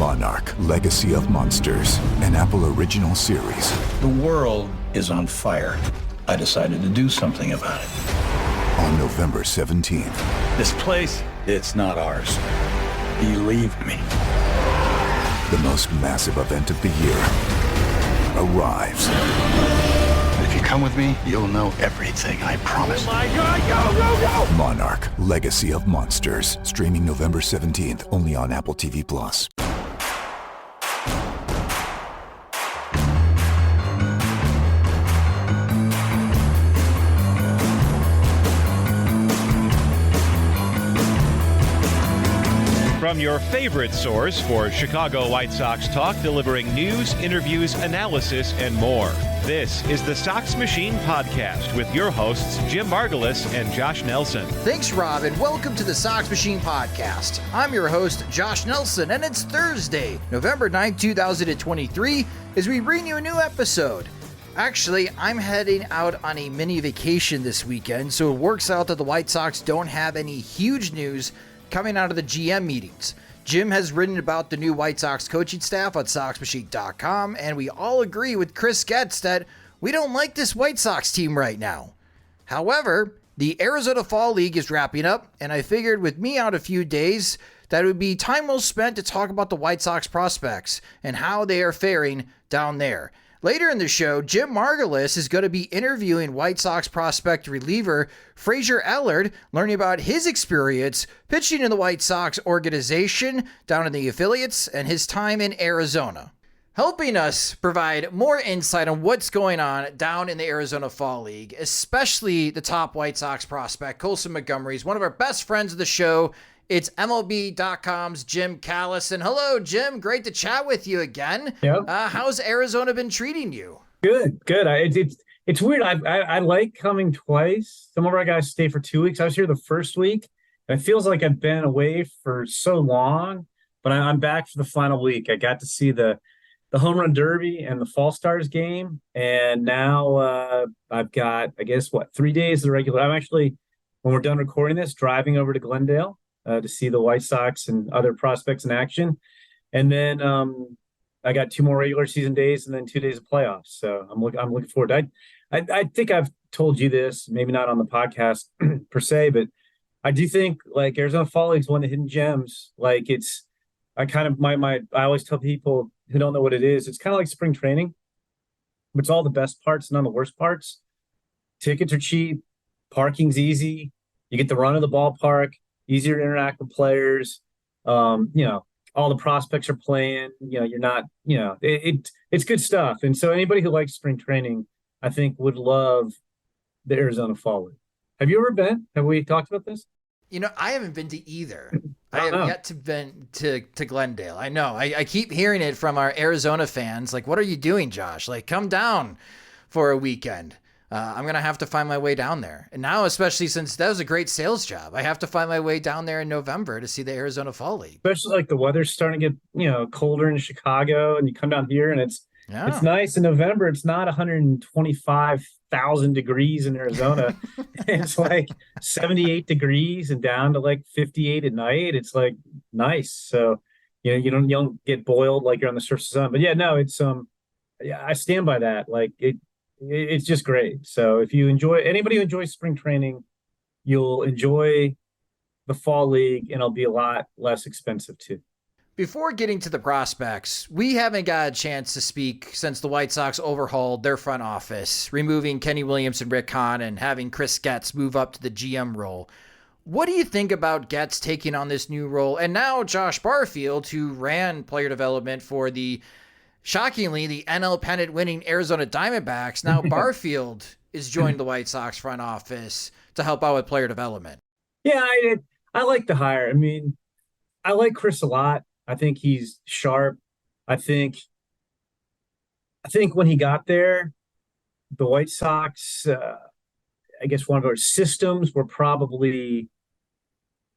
Monarch: Legacy of Monsters, an Apple original series. The world is on fire. I decided to do something about it. On November 17th. This place, it's not ours. Believe me. The most massive event of the year arrives. If you come with me, you'll know everything, I promise. Oh my God, go! Monarch: Legacy of Monsters. Streaming November 17th, only on Apple TV+. From your favorite source for Chicago White Sox talk, delivering news, interviews, analysis, and more. This is the Sox Machine Podcast with your hosts, Jim Margalus and Josh Nelson. Thanks, Rob, and welcome to the Sox Machine Podcast. I'm your host, Josh Nelson, and it's Thursday, November 9th, 2023, as we bring you a new episode. Actually, I'm heading out on a mini vacation this weekend, so it works out that the White Sox don't have any huge news coming out of the GM meetings. Jim has written about the new White Sox coaching staff on SoxMachine.com, and we all agree with Chris Getz that we don't like this White Sox team right now. However, the Arizona Fall League is wrapping up, and I figured with me out a few days that it would be time well spent to talk about the White Sox prospects and how they are faring down there. Later in the show, Jim Margalus is going to be interviewing White Sox prospect reliever Fraser Ellard, learning about his experience pitching in the White Sox organization down in the affiliates and his time in Arizona. Helping us provide more insight on what's going on down in the Arizona Fall League, especially the top White Sox prospect, Colson Montgomery, is one of our best friends of the show. It's MLB.com's Jim Callis. And hello, Jim. Great to chat with you again. Yep. How's Arizona been treating you? Good. It's weird. I like coming twice. Some of our guys stay for 2 weeks. I was here the first week, and it feels like I've been away for so long, but I'm back for the final week. I got to see the Home Run Derby and the Fall Stars game, and now I've got, 3 days of the regular. I'm actually, when we're done recording this, driving over to Glendale to see the White Sox and other prospects in action. And then I got 2 more regular season days and then 2 days of playoffs. So I'm looking forward. I think I've told you this, maybe not on the podcast per se, but I do think like Arizona Fall League is one of the hidden gems. Like I always tell people who don't know what it is, it's kind of like spring training. It's all the best parts and none of the worst parts. Tickets are cheap. Parking's easy. You get the run of the ballpark. Easier to interact with players. All the prospects are playing. You're not. It's good stuff. And so anybody who likes spring training, I think, would love the Arizona Fall League. Have you ever been? Have we talked about this? I haven't been to either. I have yet to been to Glendale. I know. I keep hearing it from our Arizona fans. Like, what are you doing, Josh? Like, come down for a weekend. I'm going to have to find my way down there. And now, especially since that was a great sales job, I have to find my way down there in November to see the Arizona Fall League. Especially like the weather's starting to get, colder in Chicago, and you come down here and it's nice in November. It's not 125,000 degrees in Arizona. It's like 78 degrees and down to like 58 at night. It's like nice. So, you don't get boiled like you're on the surface of the sun. But yeah, no, it's I stand by that. Like it's just great. So if you anybody who enjoys spring training, you'll enjoy the Fall League, and it'll be a lot less expensive too. Before getting to the prospects, we haven't got a chance to speak since the White Sox overhauled their front office, removing Kenny Williams and Rick Hahn and having Chris Getz move up to the GM role. What do you think about Getz taking on this new role? And now Josh Barfield, who ran player development for shockingly, the NL pennant winning Arizona Diamondbacks. Now Barfield is joining the White Sox front office to help out with player development. Yeah, I like the hire. I mean, I like Chris a lot. I think he's sharp. I think when he got there, the White Sox, one of our systems were probably,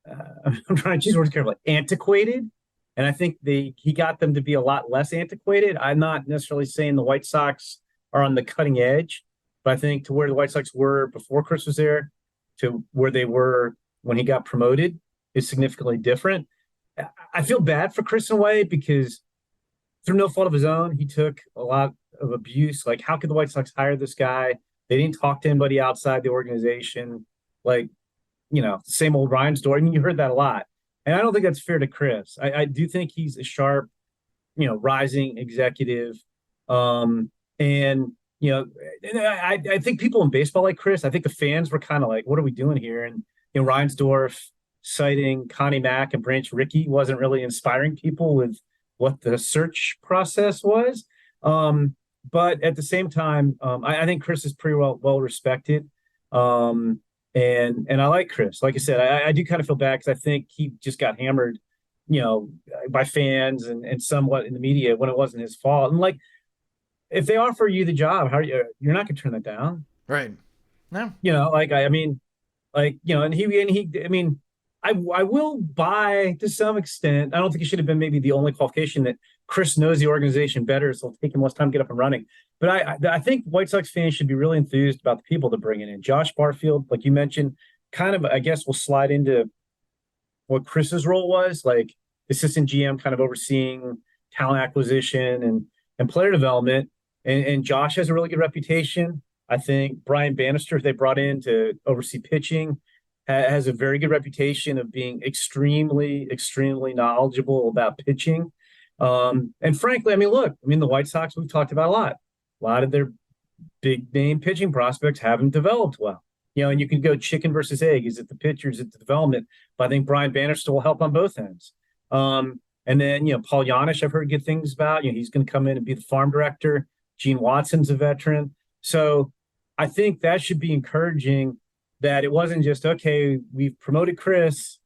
I'm trying to choose words carefully, antiquated. And I think he got them to be a lot less antiquated. I'm not necessarily saying the White Sox are on the cutting edge, but I think to where the White Sox were before Chris was there to where they were when he got promoted is significantly different. I feel bad for Chris in a way because through no fault of his own, he took a lot of abuse. Like, how could the White Sox hire this guy? They didn't talk to anybody outside the organization. Like, same old Ryan story. I mean, you heard that a lot. And I don't think that's fair to Chris. I do think he's a sharp, rising executive. And I think people in baseball like Chris. I think the fans were kind of like, what are we doing here? And, Reinsdorf citing Connie Mack and Branch Rickey wasn't really inspiring people with what the search process was. But at the same time, I think Chris is pretty well respected. And I like Chris. Like I said, I do kind of feel bad because I think he just got hammered, by fans and somewhat in the media when it wasn't his fault. And like, if they offer you the job, you're not going to turn that down, right? No, I will buy to some extent. I don't think it should have been maybe the only qualification that Chris knows the organization better, so it'll take him less time to get up and running. But I think White Sox fans should be really enthused about the people they're bringing in. Josh Barfield, like you mentioned, kind of, I guess, will slide into what Chris's role was, like assistant GM, kind of overseeing talent acquisition and player development. And Josh has a really good reputation. I think Brian Bannister, who they brought in to oversee pitching, has a very good reputation of being extremely, extremely knowledgeable about pitching. And frankly, the White Sox, we've talked about a lot. A lot of their big name pitching prospects haven't developed well. And you can go chicken versus egg. Is it the pitchers? Is it the development? But I think Brian Bannister will help on both ends. And then, Paul Yanish, I've heard good things about. He's going to come in and be the farm director. Gene Watson's a veteran. So I think that should be encouraging, that it wasn't just, okay, we've promoted Chris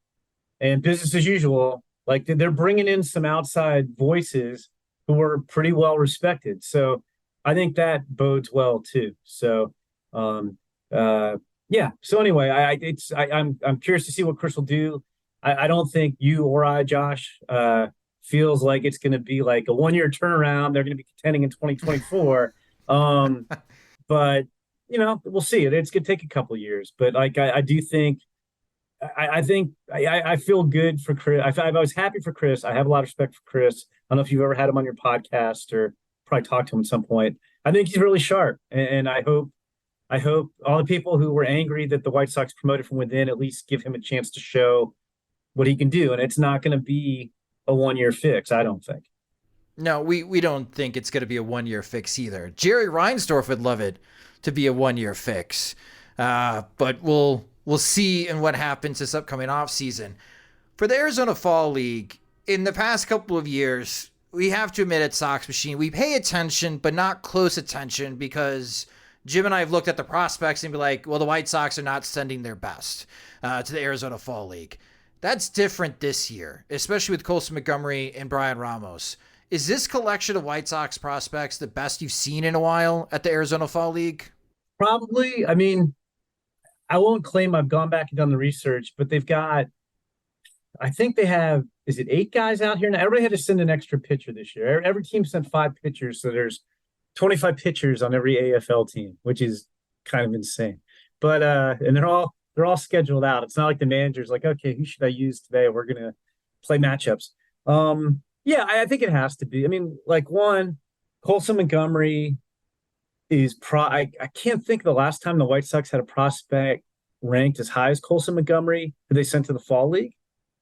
and business as usual. Like, they're bringing in some outside voices who are pretty well respected. So I think that bodes well too. So, yeah. So anyway, I'm curious to see what Chris will do. I don't think you or I, Josh, feels like it's going to be like a 1-year turnaround. They're going to be contending in 2024. But we'll see. It's going to take a couple of years. But like, I do think, I feel good for Chris. I was happy for Chris. I have a lot of respect for Chris. I don't know if you've ever had him on your podcast or probably talked to him at some point. I think he's really sharp, and I hope all the people who were angry that the White Sox promoted from within at least give him a chance to show what he can do. And it's not going to be a 1-year fix, I don't think. No, we don't think it's going to be a 1-year fix either. Jerry Reinsdorf would love it to be a 1-year fix, but we'll see in what happens this upcoming offseason. For the Arizona Fall League, in the past couple of years, we have to admit at Sox Machine, we pay attention, but not close attention, because Jim and I have looked at the prospects and be like, well, the White Sox are not sending their best to the Arizona Fall League. That's different this year, especially with Colson Montgomery and Bryan Ramos. Is this collection of White Sox prospects the best you've seen in a while at the Arizona Fall League? Probably. I won't claim I've gone back and done the research, but they've got, I think they have, is it 8 guys out here now? Everybody had to send an extra pitcher this year. Every team sent 5 pitchers, so there's 25 pitchers on every AFL team, which is kind of insane. But and they're all scheduled out. It's not like the manager's like, okay, who should I use today? We're gonna play matchups. Yeah, I think it has to be. Colson Montgomery is I can't think of the last time the White Sox had a prospect ranked as high as Colson Montgomery who they sent to the Fall League.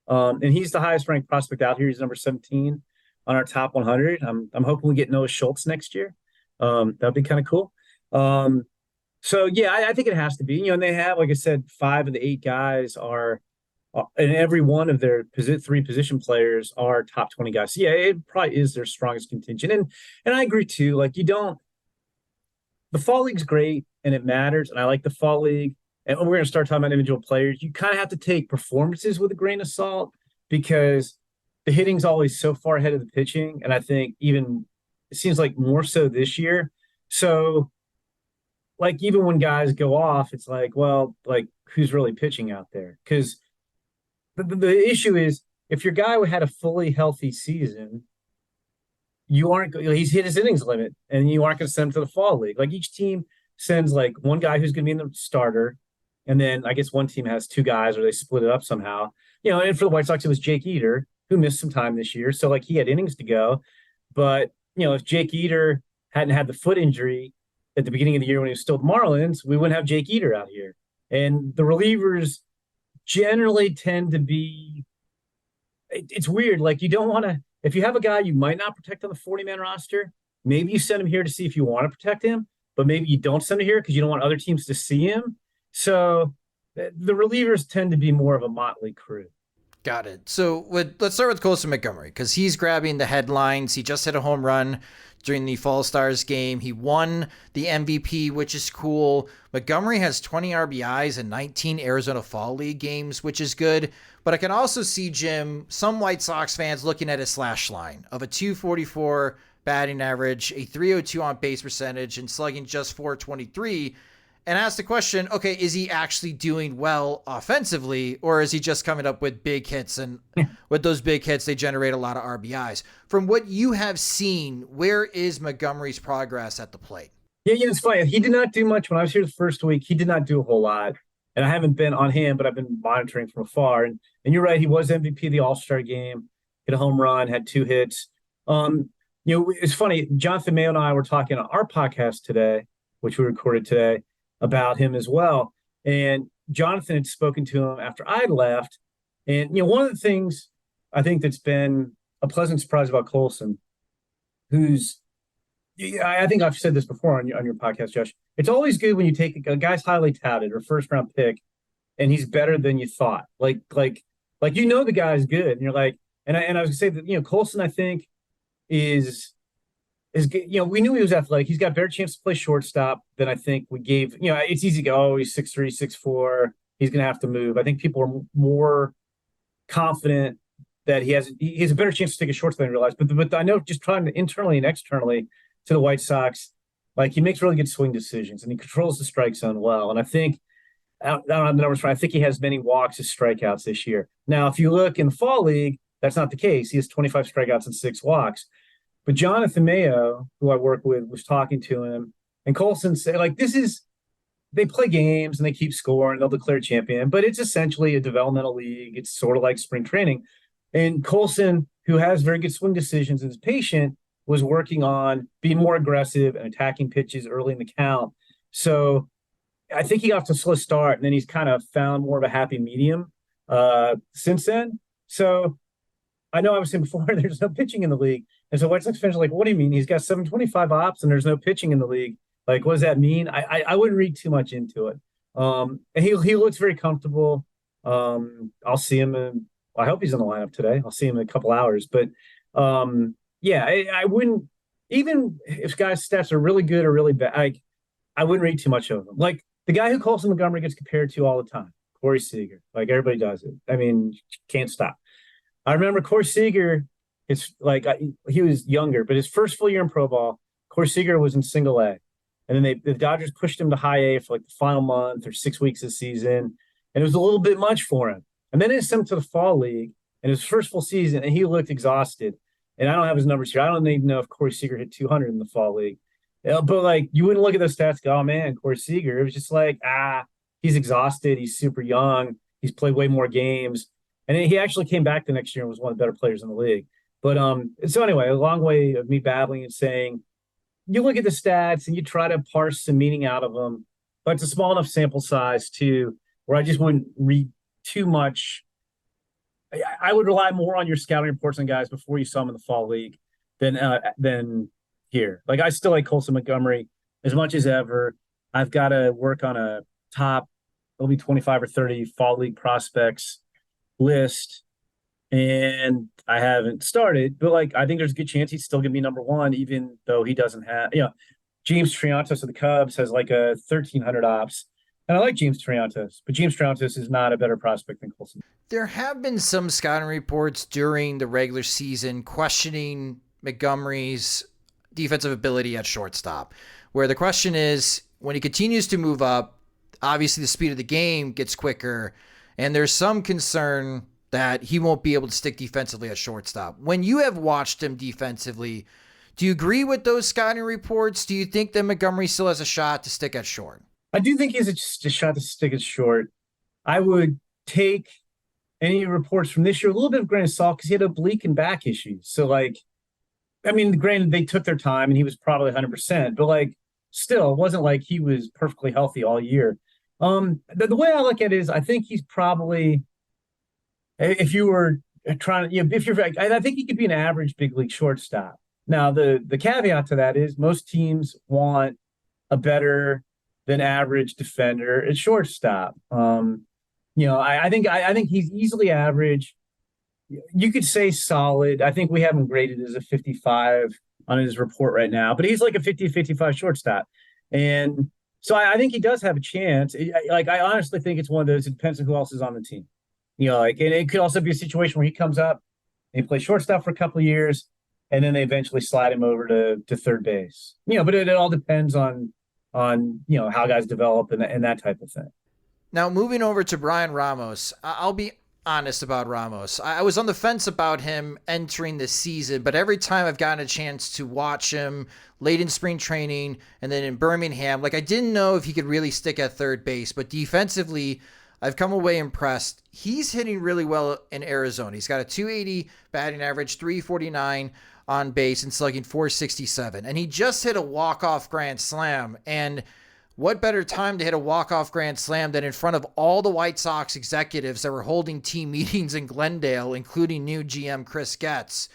And he's the highest ranked prospect out here. He's number 17 on our top 100. I'm hoping we get Noah Schultz next year. That'd be kind of cool. So yeah, I think it has to be, and they have, like I said, 5 of the 8 guys are, and every one of their 3 position players are top 20 guys. So yeah, it probably is their strongest contingent. And I agree too. Like, the Fall League's great and it matters. And I like the Fall League. And we're going to start talking about individual players. You kind of have to take performances with a grain of salt, because the hitting's always so far ahead of the pitching. And I think even it seems like more so this year. So like, even when guys go off, it's like, well, like, who's really pitching out there? Because the issue is, if your guy had a fully healthy season, he's hit his innings limit, and you aren't going to send him to the Fall League. Like, each team sends like one guy who's going to be in the starter, and then I guess one team has 2 guys, or they split it up somehow. And for the White Sox, it was Jake Eder. who missed some time this year. So like he had innings to go. But, if Jake Eder hadn't had the foot injury at the beginning of the year when he was still the Marlins, we wouldn't have Jake Eder out here. And the relievers generally tend to be, it's weird. Like you don't want to, if you have a guy you might not protect on the 40-man roster, maybe you send him here to see if you want to protect him, but maybe you don't send him here because you don't want other teams to see him. So the relievers tend to be more of a motley crew. Got it. So let's start with Colson Montgomery because he's grabbing the headlines. He just hit a home run during the Fall Stars game. He won the MVP, which is cool. Montgomery has 20 RBIs in 19 Arizona Fall League games, which is good. But I can also see, Jim, some White Sox fans looking at his slash line of a 244 batting average, a 302 on base percentage, and slugging just 423. And ask the question, okay, is he actually doing well offensively, or is he just coming up with big hits? And with those big hits, they generate a lot of RBIs. From what you have seen, where is Montgomery's progress at the plate? Yeah, it's funny. He did not do much when I was here the first week. He did not do a whole lot. And I haven't been on him, but I've been monitoring from afar. And you're right, he was MVP of the All-Star game, hit a home run, had 2 hits. It's funny. Jonathan Mayo and I were talking on our podcast today, which we recorded today, about him as well. And Jonathan had spoken to him after I left. And, one of the things I think that's been a pleasant surprise about Colson, I think I've said this before on your podcast, Josh. It's always good when you take a guy's highly touted or first round pick and he's better than you thought. Like the guy's good. And you're like, and I was gonna say that, Colson, I think is we knew he was athletic. He's got a better chance to play shortstop than I think we gave. It's easy to go, he's 6'3", 6'4". He's going to have to move. I think people are more confident that he has a better chance to take a shortstop than I realized. But I know just trying to internally and externally to the White Sox, like he makes really good swing decisions and he controls the strike zone well. And I think, I don't have the numbers right, I think he has many walks as strikeouts this year. Now, if you look in the Fall League, that's not the case. He has 25 strikeouts and 6 walks. But Jonathan Mayo, who I work with, was talking to him, and Colson said, they play games and they keep scoring, they'll declare champion, but it's essentially a developmental league. It's sort of like spring training. And Colson, who has very good swing decisions and is patient, was working on being more aggressive and attacking pitches early in the count. So I think he got off to a slow start, and then he's kind of found more of a happy medium since then. So I know I was saying before, there's no pitching in the league. And so White Sox fans are like, what do you mean? He's got 725 ops and there's no pitching in the league. Like, what does that mean? I wouldn't read too much into it. And he looks very comfortable. I'll see him I hope he's in the lineup today. I'll see him in a couple hours. But I wouldn't, even if guys' stats are really good or really bad, I wouldn't read too much of them. Like the guy who Colson Montgomery gets compared to all the time, Corey Seager. Like everybody does it. I mean, can't stop. I remember Corey Seager, he was younger, but his first full year in pro ball, Corey Seager was in single A. And then the Dodgers pushed him to high A for the final month or 6 weeks of the season. And it was a little bit much for him. And then they sent him to the Fall League and his first full season, and he looked exhausted. And I don't have his numbers here. I don't even know if Corey Seager hit 200 in the Fall League. But you wouldn't look at those stats and go, oh man, Corey Seager. It was just he's exhausted. He's super young. He's played way more games. And he actually came back the next year and was one of the better players in the league. But so anyway, a long way of me babbling and saying, you look at the stats and you try to parse some meaning out of them, but it's a small enough sample size where I just wouldn't read too much. I would rely more on your scouting reports on guys before you saw them in the Fall League than here. Like I still like Colson Montgomery as much as ever. I've got to work on a top, it'll be 25 or 30 Fall League prospects list, and I haven't started, but I think there's a good chance he's still gonna be number one, even though he doesn't have James Triantos of the Cubs has a 1,300 ops, and I like James Triantos, but James Triantos is not a better prospect than Colson. There have been some scouting reports during the regular season questioning Montgomery's defensive ability at shortstop, where the question is, when he continues to move up, obviously the speed of the game gets quicker, and there's some concern that he won't be able to stick defensively at shortstop. When you have watched him defensively, do you agree with those scouting reports? Do you think that Montgomery still has a shot to stick at short? I do think he has a shot to stick at short. I would take any reports from this year, a little bit of grain of salt because he had oblique and back issues. So, like, I mean, granted, they took their time and he was probably 100%, but like, still, it wasn't like he was perfectly healthy all year. The way I look at it is, I think he's probably, if you were trying to, if you're, I think he could be an average big league shortstop. Now, the caveat to that is most teams want a better than average defender at shortstop. I think he's easily average. You could say solid. I think we have him graded as a 55 on his report right now, but he's like a 50-55 shortstop. And so I think he does have a chance. I honestly think it's one of those, it depends on who else is on the team. And it could also be a situation where he comes up and he plays shortstop for a couple of years, and then they eventually slide him over to third base. But it all depends on how guys develop and that type of thing. Now, moving over to Bryan Ramos, I'll be honest about Ramos. I was on the fence about him entering the season, but every time I've gotten a chance to watch him late in spring training and then in Birmingham, I didn't know if he could really stick at third base, but defensively, I've come away impressed. He's hitting really well in Arizona. He's got a 280 batting average, 349 on base, and slugging 467. And he just hit a walk-off grand slam. And what better time to hit a walk-off grand slam than in front of all the White Sox executives that were holding team meetings in Glendale, including new GM Chris Getz?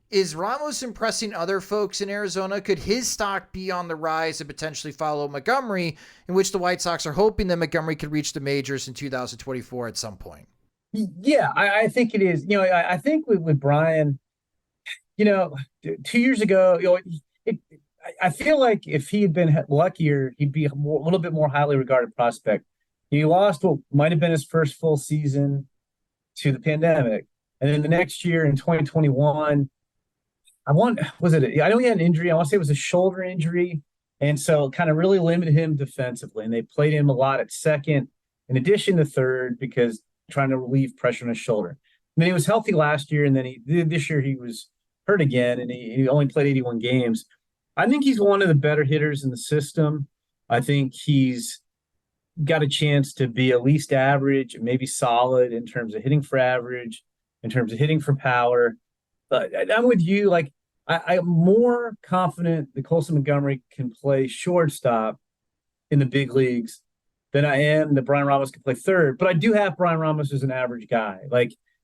Is Ramos impressing other folks in Arizona? Could his stock be on the rise and potentially follow Montgomery, in which the White Sox are hoping that Montgomery could reach the majors in 2024 at some point? Yeah, I think it is. I think with Bryan, 2 years ago, I feel like if he had been luckier, he'd be a little bit more highly regarded prospect. He lost what might have been his first full season to the pandemic. And then the next year in 2021, I know he had an injury. I want to say it was a shoulder injury. And so it kind of really limited him defensively. And they played him a lot at second, in addition to third, because trying to relieve pressure on his shoulder. And then he was healthy last year. And then this year he was hurt again, and he only played 81 games. I think he's one of the better hitters in the system. I think he's got a chance to be at least average, maybe solid in terms of hitting for average, in terms of hitting for power. But I'm with you. I'm more confident that Colson Montgomery can play shortstop in the big leagues than I am that Bryan Ramos can play third. But I do have Bryan Ramos as an average guy.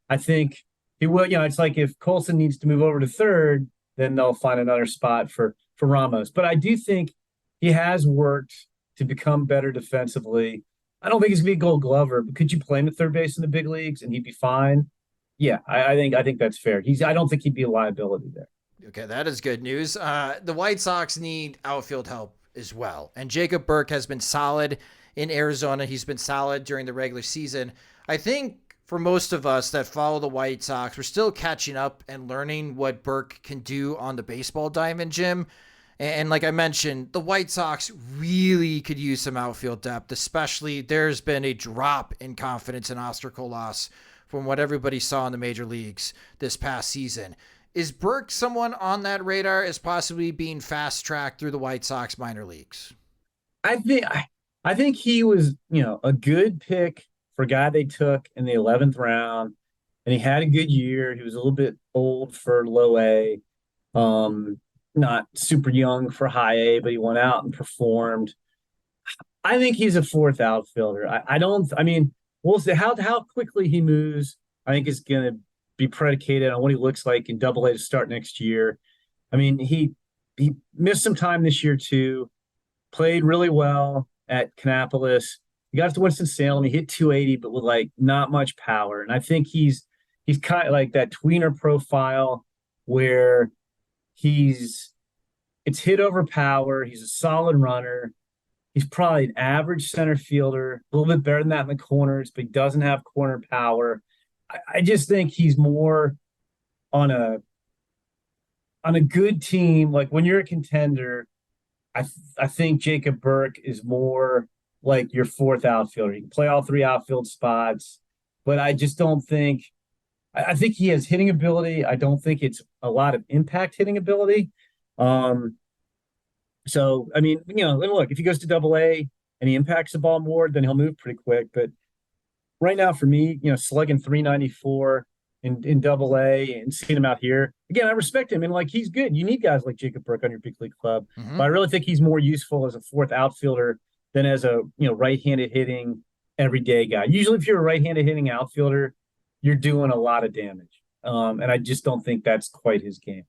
I think he will. It's like if Colson needs to move over to third, then they'll find another spot for Ramos. But I do think he has worked to become better defensively. I don't think he's going to be a Gold Glover, but could you play him at third base in the big leagues and he'd be fine? Yeah, I think that's fair. I don't think he'd be a liability there. Okay, that is good news. The White Sox need outfield help as well. And Jacob Burke has been solid in Arizona. He's been solid during the regular season. I think for most of us that follow the White Sox, we're still catching up and learning what Burke can do on the baseball diamond, Jim. And like I mentioned, the White Sox really could use some outfield depth, especially there's been a drop in confidence in Oscar Colas from what everybody saw in the major leagues this past season. Is Burke someone on that radar as possibly being fast-tracked through the White Sox minor leagues? I think he was, a good pick for a guy they took in the 11th round, and he had a good year. He was a little bit old for low A, not super young for high A, but he went out and performed. I think he's a fourth outfielder. We'll see how quickly he moves. I think is going to be predicated on what he looks like in Double A to start next year. He missed some time this year too, played really well at Kannapolis. He got to Winston-Salem. He hit 280, but with not much power. And I think he's kind of like that tweener profile where it's hit over power. He's a solid runner. He's probably an average center fielder, a little bit better than that in the corners, but he doesn't have corner power. I just think he's more on a good team. Like when you're a contender, I think Jacob Burke is more like your fourth outfielder. He can play all three outfield spots, but I just don't think – I think he has hitting ability. I don't think it's a lot of impact hitting ability. Look, if he goes to Double A and he impacts the ball more, then he'll move pretty quick. But right now for me, slugging 394 in Double A and seeing him out here again. I respect him and like he's good. You need guys like Jacob Burke on your big league club, but I really think he's more useful as a fourth outfielder than as a right-handed hitting everyday guy. Usually, if you're a right-handed hitting outfielder, you're doing a lot of damage, and I just don't think that's quite his game.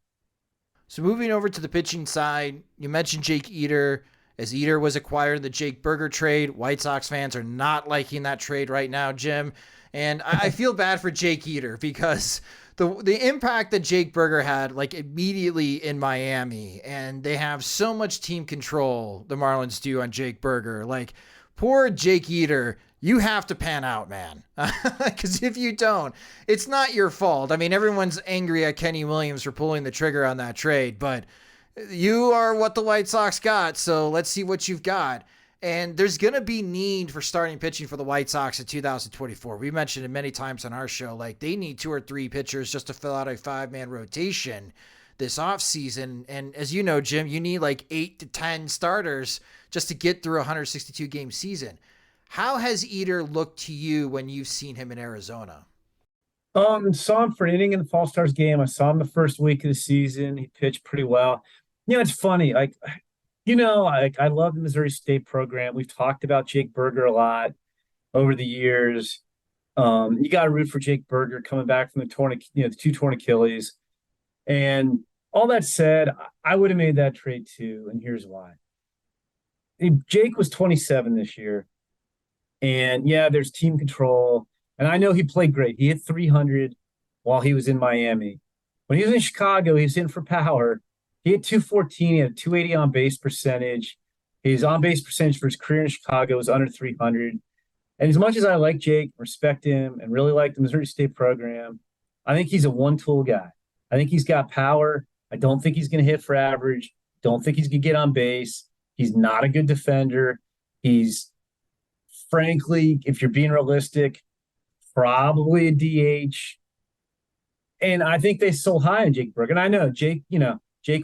So moving over to the pitching side, you mentioned Jake Eder. As Eder was acquired in the Jake Burger trade, White Sox fans are not liking that trade right now, Jim. And I feel bad for Jake Eder because the impact that Jake Burger had like immediately in Miami, and they have so much team control, the Marlins do, on Jake Burger. Like, poor Jake Eder, you have to pan out, man. Because if you don't, it's not your fault. I mean, everyone's angry at Kenny Williams for pulling the trigger on that trade, but you are what the White Sox got, so let's see what you've got. And there's going to be need for starting pitching for the White Sox in 2024. We mentioned it many times on our show. Like, they need 2 or 3 pitchers just to fill out a 5-man rotation this offseason. And as you know, Jim, you need like 8 to 10 starters just to get through a 162-game season. How has Eder looked to you when you've seen him in Arizona? Saw him for an inning in the Fall Stars game. I saw him the first week of the season. He pitched pretty well. It's funny. I love the Missouri State program. We've talked about Jake Burger a lot over the years. You got to root for Jake Burger coming back from the 2 torn Achilles. And all that said, I would have made that trade too, and here's why. Jake was 27 this year, and yeah, there's team control. And I know he played great. He hit 300 while he was in Miami. When he was in Chicago, he was hitting for power. He hit 214. He had a 280 on-base percentage. His on-base percentage for his career in Chicago was under 300. And as much as I like Jake, respect him, and really like the Missouri State program, I think he's a one-tool guy. I think he's got power. I don't think he's going to hit for average. Don't think he's going to get on base. He's not a good defender. He's, frankly, if you're being realistic, probably a DH. And I think they sold high on Jake Burke. And I know Jake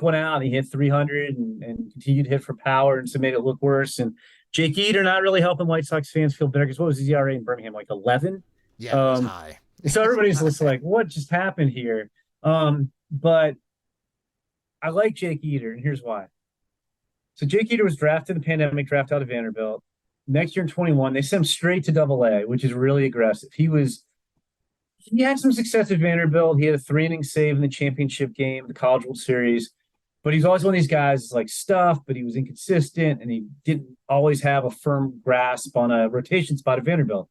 went out and he hit 300 and continued to hit for power, and so made it look worse. And Jake Eder not really helping White Sox fans feel better because what was his ERA in Birmingham, like 11? Yeah, it was high. So everybody's just like, what just happened here? But I like Jake Eder, and here's why. So Jake Eder was drafted in the pandemic draft out of Vanderbilt. Next year in 21, they sent him straight to Double A, which is really aggressive. He had some success at Vanderbilt. He had a 3-inning save in the championship game, the College World Series. But he's always one of these guys like stuff, but he was inconsistent, and he didn't always have a firm grasp on a rotation spot at Vanderbilt.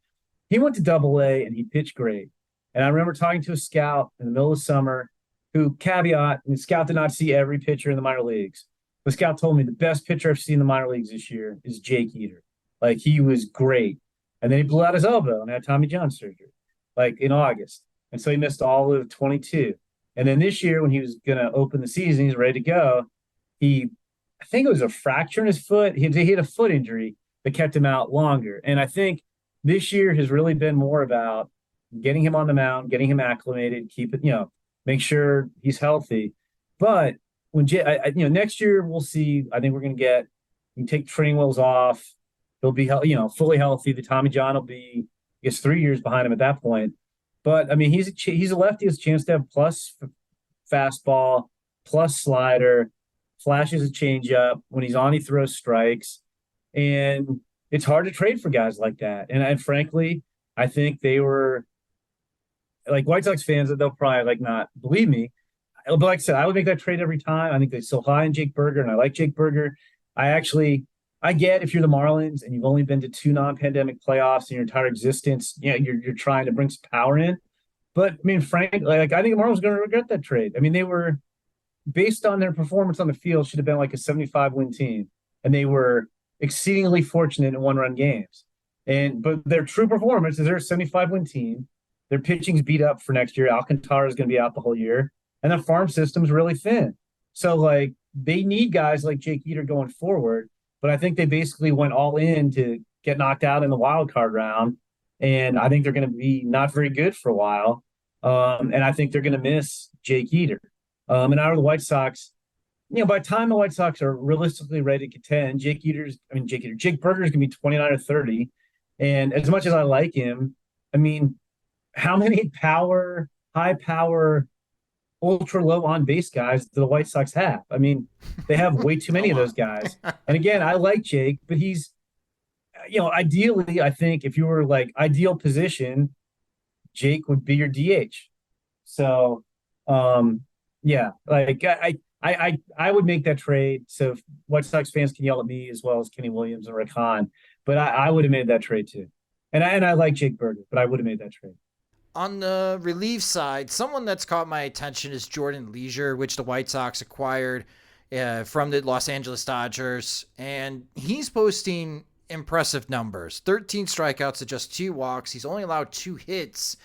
He went to Double A, and he pitched great. And I remember talking to a scout in the middle of summer who, caveat, and the scout did not see every pitcher in the minor leagues. The scout told me the best pitcher I've seen in the minor leagues this year is Jake Eder. Like, he was great. And then he blew out his elbow and had Tommy John surgery, like in August. And so he missed all of 22. And then this year, when he was going to open the season, he's ready to go. I think it was a fracture in his foot. He had a foot injury that kept him out longer. And I think this year has really been more about getting him on the mound, getting him acclimated, make sure he's healthy. But when next year we'll see. I think we're going to you can take training wheels off. He'll be fully healthy. The Tommy John will be, I guess, 3 years behind him at that point. But I mean, he's a lefty. He has a chance to have plus fastball, plus slider, flashes a changeup. When he's on, he throws strikes, and it's hard to trade for guys like that. And frankly, I think they were like White Sox fans that they'll probably like not believe me. But like I said, I would make that trade every time. I think they so high in Jake Burger, and I like Jake Burger. I get if you're the Marlins and you've only been to 2 non-pandemic playoffs in your entire existence, you're trying to bring some power in. But I mean, frankly, like I think the Marlins are going to regret that trade. I mean, they were, based on their performance on the field, should have been like a 75-win team, and they were exceedingly fortunate in 1-run games. But their true performance is they're a 75-win team. Their pitching's beat up for next year. Alcantara is going to be out the whole year, and the farm system's really thin. So like they need guys like Jake Eder going forward. But I think they basically went all in to get knocked out in the wild card round. And I think they're going to be not very good for a while. And I think they're going to miss Jake Eder. And out of the White Sox, by the time the White Sox are realistically ready to contend, Jake Burger is going to be 29 or 30. And as much as I like him, I mean, how many high power, ultra low on base guys do the White Sox have? I mean, they have way too many of those guys. And again, I like Jake, but he's, ideally, I think if you were like ideal position, Jake would be your DH. So, yeah, like I would make that trade. So White Sox fans can yell at me as well as Kenny Williams and Rick Hahn, but I would have made that trade too. And I like Jake Burke, but I would have made that trade. On the relief side, someone that's caught my attention is Jordan Leasure, which the White Sox acquired from the Los Angeles Dodgers. And he's posting impressive numbers. 13 strikeouts to just 2 walks. He's only allowed 2 hits.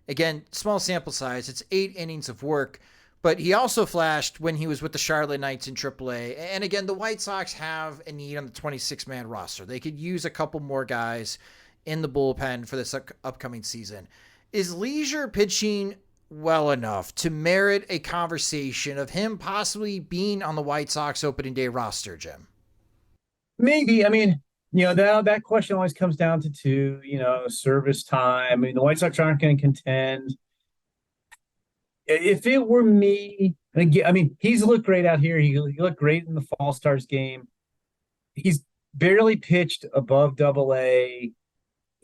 Again, small sample size. It's 8 innings of work. But he also flashed when he was with the Charlotte Knights in AAA. And again, the White Sox have a need on the 26-man roster. They could use a couple more guys in the bullpen for this upcoming season. Is Leasure pitching well enough to merit a conversation of him possibly being on the White Sox opening day roster, Jim? Maybe. I mean, that question always comes down to 2, service time. I mean, the White Sox aren't going to contend. If it were me, and again, I mean, he's looked great out here. He looked great in the Fall Stars game. He's barely pitched above AA.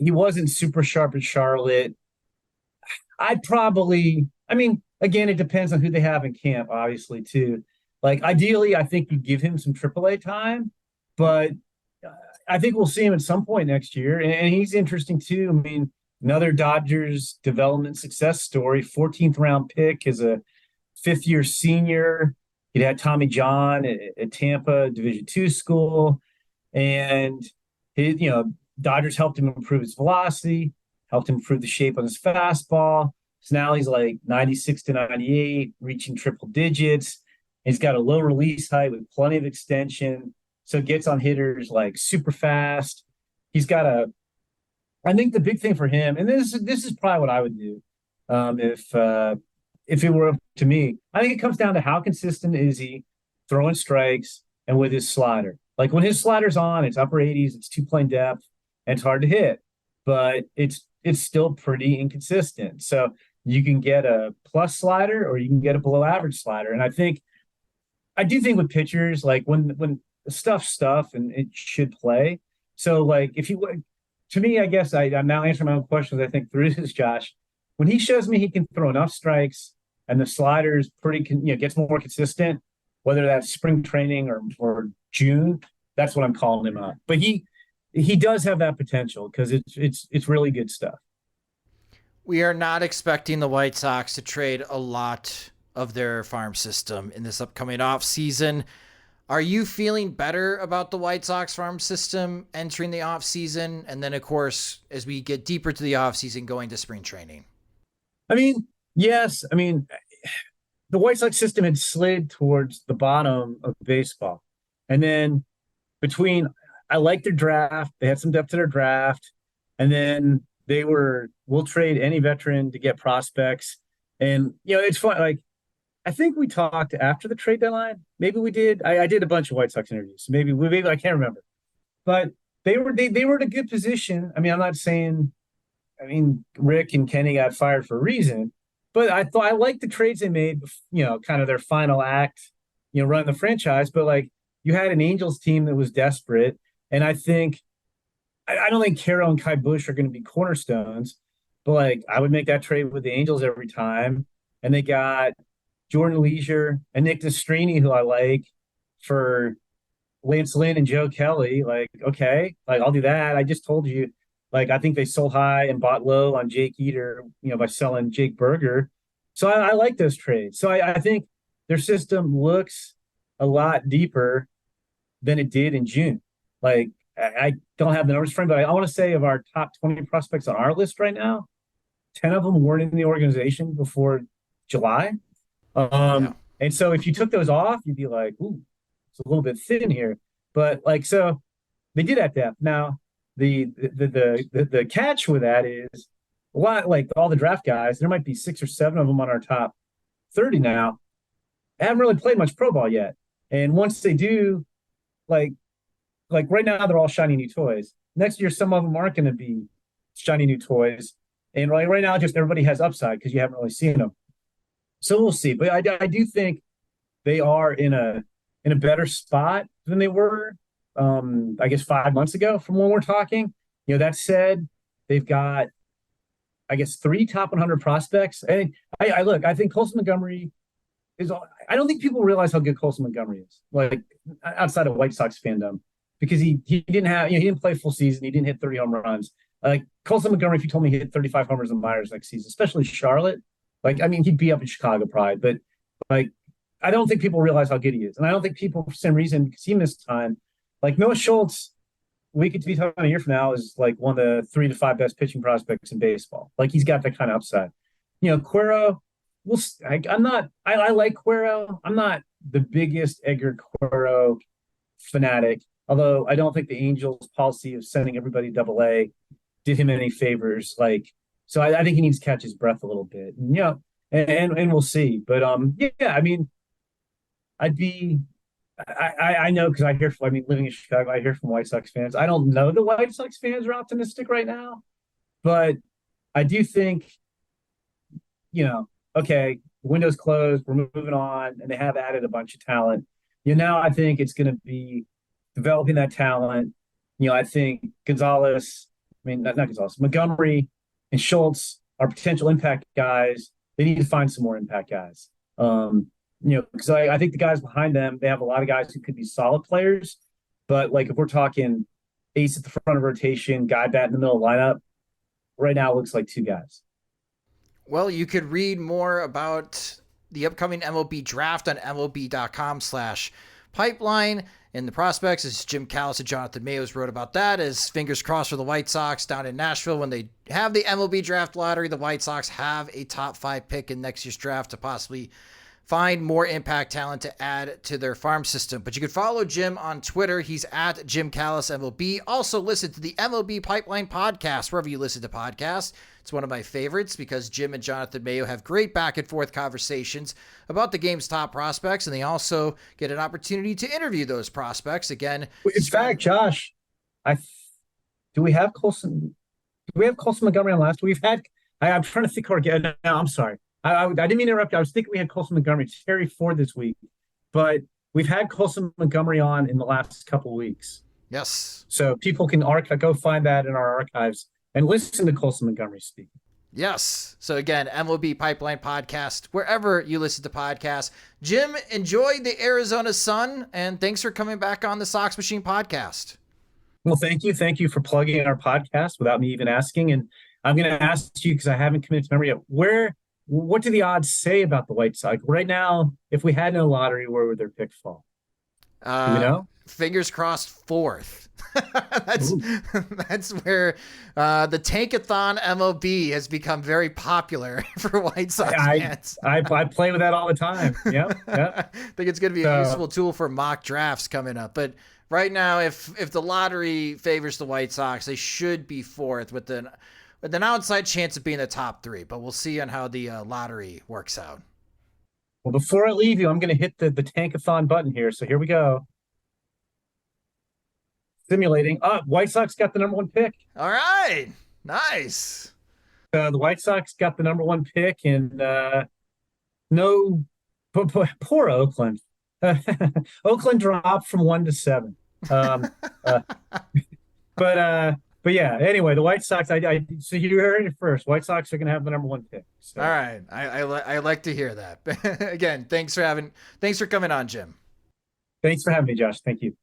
He wasn't super sharp in Charlotte. Again, it depends on who they have in camp, obviously, too. Like, ideally, I think you give him some AAA time, but I think we'll see him at some point next year. And he's interesting, too. I mean, another Dodgers development success story, 14th round pick as a 5th-year senior. He had Tommy John at Tampa Division II school. And, Dodgers helped him improve his velocity, helped him improve the shape on his fastball. So now he's like 96 to 98, reaching triple digits. He's got a low release height with plenty of extension. So gets on hitters like super fast. He's got I think the big thing for him, and this is probably what I would do if it were up to me. I think it comes down to how consistent is he throwing strikes and with his slider. Like when his slider's on, it's upper 80s, it's 2-plane depth, and it's hard to hit, but it's still pretty inconsistent. So you can get a plus slider or you can get a below average slider. And I do think with pitchers, like when stuff and it should play. So like to me, I guess I'm now answering my own questions. I think through this, Josh, when he shows me he can throw enough strikes and the slider is gets more consistent, whether that's spring training or June, that's what I'm calling him up. But he does have that potential because it's really good stuff. We are not expecting the White Sox to trade a lot of their farm system in this upcoming offseason. Are you feeling better about the White Sox farm system entering the offseason? And then, of course, as we get deeper to the offseason, going to spring training? I mean, yes. I mean, the White Sox system had slid towards the bottom of baseball. And then I liked their draft. They had some depth to their draft. And then we'll trade any veteran to get prospects. And, it's fun. Like, I think we talked after the trade deadline. Maybe we did. I did a bunch of White Sox interviews. Maybe I can't remember. But they were in a good position. I mean, I'm not saying, Rick and Kenny got fired for a reason, but I liked the trades they made, kind of their final act, running the franchise. But like you had an Angels team that was desperate. And I don't think Caro and Kai Busch are going to be cornerstones, but like I would make that trade with the Angels every time. And they got Jordan Leasure and Nick Destrini, who I like, for Lance Lynn and Joe Kelly. Like, okay, like I'll do that. I just told you, like, I think they sold high and bought low on Jake Eder, by selling Jake Burger. So I like those trades. So I think their system looks a lot deeper than it did in June. Like, I don't have the numbers for him, but I want to say of our top 20 prospects on our list right now, 10 of them weren't in the organization before July. And so if you took those off, you'd be like, ooh, it's a little bit thin here. But like, so they did have depth. Now the catch with that is a lot, like all the draft guys, there might be 6 or 7 of them on our top 30 now, haven't really played much pro ball yet. And once they do, like right now, they're all shiny new toys. Next year, some of them aren't going to be shiny new toys. And right now, just everybody has upside because you haven't really seen them. So we'll see. But I do think they are in a better spot than they were, I guess, 5 months ago from when we're talking. That said, they've got, I guess, 3 top 100 prospects. And I think Colson Montgomery is. I don't think people realize how good Colson Montgomery is, like outside of White Sox fandom, because he didn't have, he didn't play full season. He didn't hit 30 home runs. Like Colson Montgomery, if you told me he hit 35 homers in minors next season, especially Charlotte, he'd be up in Chicago probably. But I don't think people realize how good he is. And I don't think people, for some reason, because he missed time, Noah Schultz, we could be talking a year from now, is one of the 3 to 5 best pitching prospects in baseball. He's got that kind of upside. Cuero, I like Cuero. I'm not the biggest Edgar Cuero fanatic, although I don't think the Angels' policy of sending everybody AA did him any favors. So I think he needs to catch his breath a little bit. And we'll see. But I know, because I hear, living in Chicago, I hear from White Sox fans. I don't know the White Sox fans are optimistic right now, but I do think, okay, window's closed, we're moving on, and they have added a bunch of talent. Now I think it's going to be developing that talent. I think Montgomery and Schultz are potential impact guys. They need to find some more impact guys. Because I think the guys behind them, they have a lot of guys who could be solid players. But if we're talking ace at the front of rotation, guy bat in the middle of the lineup, right now it looks like 2 guys. Well, you could read more about the upcoming MLB draft on MLB.com/pipeline. And the prospects, as Jim Callis and Jonathan Mayos wrote about that, as fingers crossed for the White Sox down in Nashville. When they have the MLB draft lottery, the White Sox have a top 5 pick in next year's draft to possibly find more impact talent to add to their farm system. But you can follow Jim on Twitter. He's at Jim Callis MLB. Also listen to the MLB Pipeline podcast, wherever you listen to podcasts. It's one of my favorites because Jim and Jonathan Mayo have great back and forth conversations about the game's top prospects, and they also get an opportunity to interview those prospects. Again, in fact, Josh, do we have Colson Montgomery on last week? I'm trying to think again. No, I'm sorry. I didn't mean to interrupt you. I was thinking we had Colson Montgomery, Terry Ford this week, but we've had Colson Montgomery on in the last couple of weeks. Yes. So people can go find that in our archives and listen to Colson Montgomery speak. Yes. So again, MLB Pipeline podcast, wherever you listen to podcasts. Jim, enjoy the Arizona sun, and thanks for coming back on the Sox Machine podcast. Well, thank you. Thank you for plugging our podcast without me even asking. And I'm going to ask you, because I haven't committed to memory yet, what do the odds say about the White Sox right now? If we had no lottery, where would their pick fall? Do we know? Fingers crossed, 4th. That's where the Tankathon MLB has become very popular for White Sox fans. I play with that all the time. Yeah. I think it's going to be a useful tool for mock drafts coming up. But right now, if the lottery favors the White Sox, they should be 4th with an outside chance of being the top 3. But we'll see on how the lottery works out. Well, before I leave you, I'm going to hit the Tankathon button here. So here we go. Simulating. White Sox got the number 1 pick. All right. Nice. The White Sox got the number 1 pick, and poor Oakland. Oakland dropped from 1 to 7. But yeah, anyway, the White Sox, so you heard it first. White Sox are going to have the number 1 pick. So. All right. I like to hear that. Again, thanks for coming on, Jim. Thanks for having me, Josh. Thank you.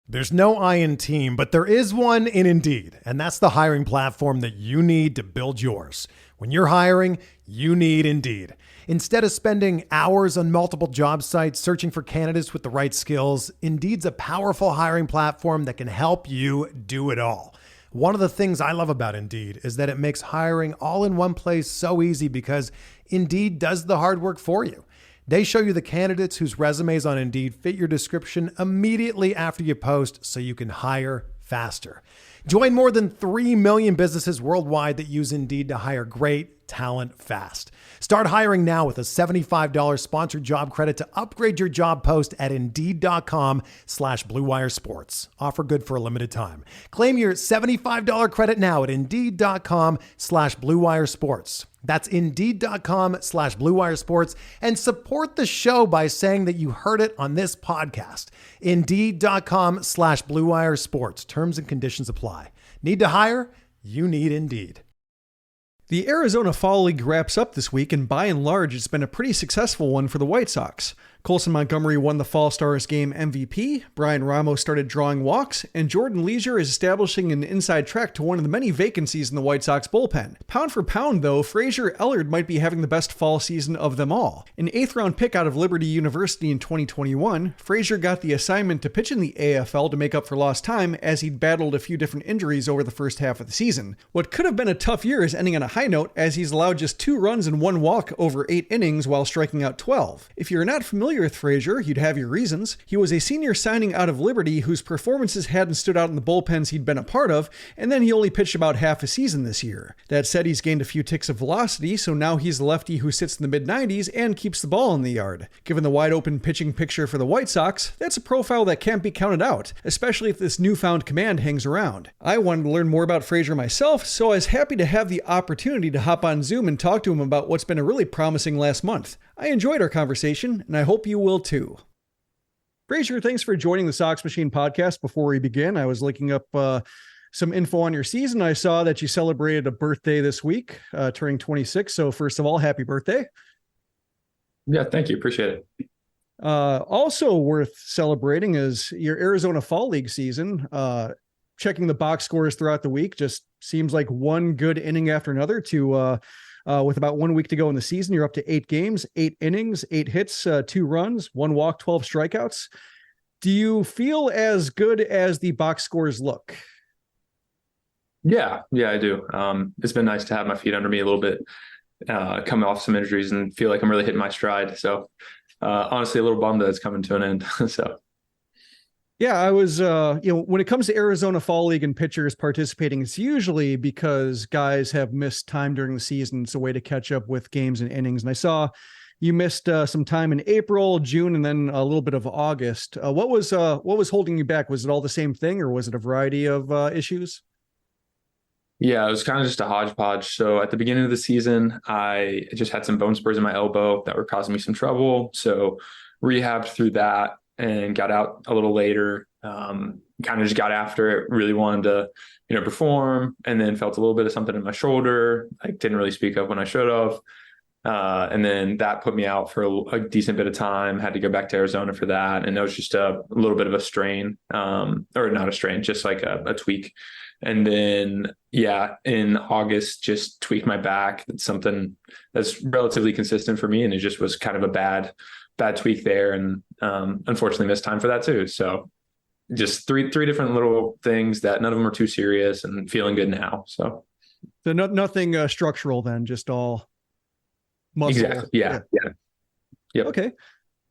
There's no I in team, but there is one in Indeed, and that's the hiring platform that you need to build yours. When you're hiring, you need Indeed. Instead of spending hours on multiple job sites searching for candidates with the right skills, Indeed's a powerful hiring platform that can help you do it all. One of the things I love about Indeed is that it makes hiring all in one place so easy because Indeed does the hard work for you. They show you the candidates whose resumes on Indeed fit your description immediately after you post so you can hire faster. Join more than 3 million businesses worldwide that use Indeed to hire great, talent fast. Start hiring now with a $75 sponsored job credit to upgrade your job post at Indeed.com/Blue Wire Sports. Offer good for a limited time. Claim your $75 credit now at Indeed.com/Blue Wire Sports. That's Indeed.com/Blue Wire Sports, and support the show by saying that you heard it on this podcast. Indeed.com/Blue Wire Sports. Terms and conditions apply. Need to hire? You need Indeed. The Arizona Fall League wraps up this week, and by and large, it's been a pretty successful one for the White Sox. Colson Montgomery won the Fall Stars game MVP, Bryan Ramos started drawing walks, and Jordan Leasure is establishing an inside track to one of the many vacancies in the White Sox bullpen. Pound for pound, though, Fraser Ellard might be having the best fall season of them all. An 8th-round pick out of Liberty University in 2021, Fraser got the assignment to pitch in the AFL to make up for lost time as he'd battled a few different injuries over the first half of the season. What could have been a tough year is ending on a high note, as he's allowed just 2 runs and 1 walk over 8 innings while striking out 12. If you're not familiar with Fraser, you'd have your reasons. He was a senior signing out of Liberty whose performances hadn't stood out in the bullpens he'd been a part of, and then he only pitched about half a season this year. That said, he's gained a few ticks of velocity, so now he's the lefty who sits in the mid-90s and keeps the ball in the yard. Given the wide-open pitching picture for the White Sox, that's a profile that can't be counted out, especially if this newfound command hangs around. I wanted to learn more about Fraser myself, so I was happy to have the opportunity to hop on Zoom and talk to him about what's been a really promising last month. I enjoyed our conversation, and I hope you will too. Fraser, thanks for joining the Sox Machine podcast. Before we begin, I was looking up some info on your season. I saw that you celebrated a birthday this week, turning 26. So first of all, happy birthday. Yeah, thank you. Appreciate it. Also worth celebrating is your Arizona Fall League season. Checking the box scores throughout the week just seems like one good inning after another to with about 1 week to go in the season. You're up to 8 games, 8 innings, 8 hits, 2 runs, 1 walk, 12 strikeouts. Do you feel as good as the box scores look? Yeah, I do. It's been nice to have my feet under me a little bit, coming off some injuries and feel like I'm really hitting my stride. So honestly, a little bummed that it's coming to an end. So. Yeah, I was, when it comes to Arizona Fall League and pitchers participating, it's usually because guys have missed time during the season. It's a way to catch up with games and innings. And I saw you missed some time in April, June, and then a little bit of August. What was holding you back? Was it all the same thing, or was it a variety of issues? Yeah, it was kind of just a hodgepodge. So at the beginning of the season, I just had some bone spurs in my elbow that were causing me some trouble. So rehabbed through that and got out a little later, kind of just got after it, really wanted to, perform, and then felt a little bit of something in my shoulder. I didn't really speak up when I should have. And then that put me out for a decent bit of time, had to go back to Arizona for that. And it was just a little bit of a strain, or not a strain, just like a tweak. And then, in August, just tweaked my back. It's something that's relatively consistent for me. And it just was kind of a bad tweak there, and unfortunately missed time for that too. So just three different little things that none of them are too serious, and feeling good now. So nothing structural then, just all muscle. Exactly. Yeah. Yep. Okay.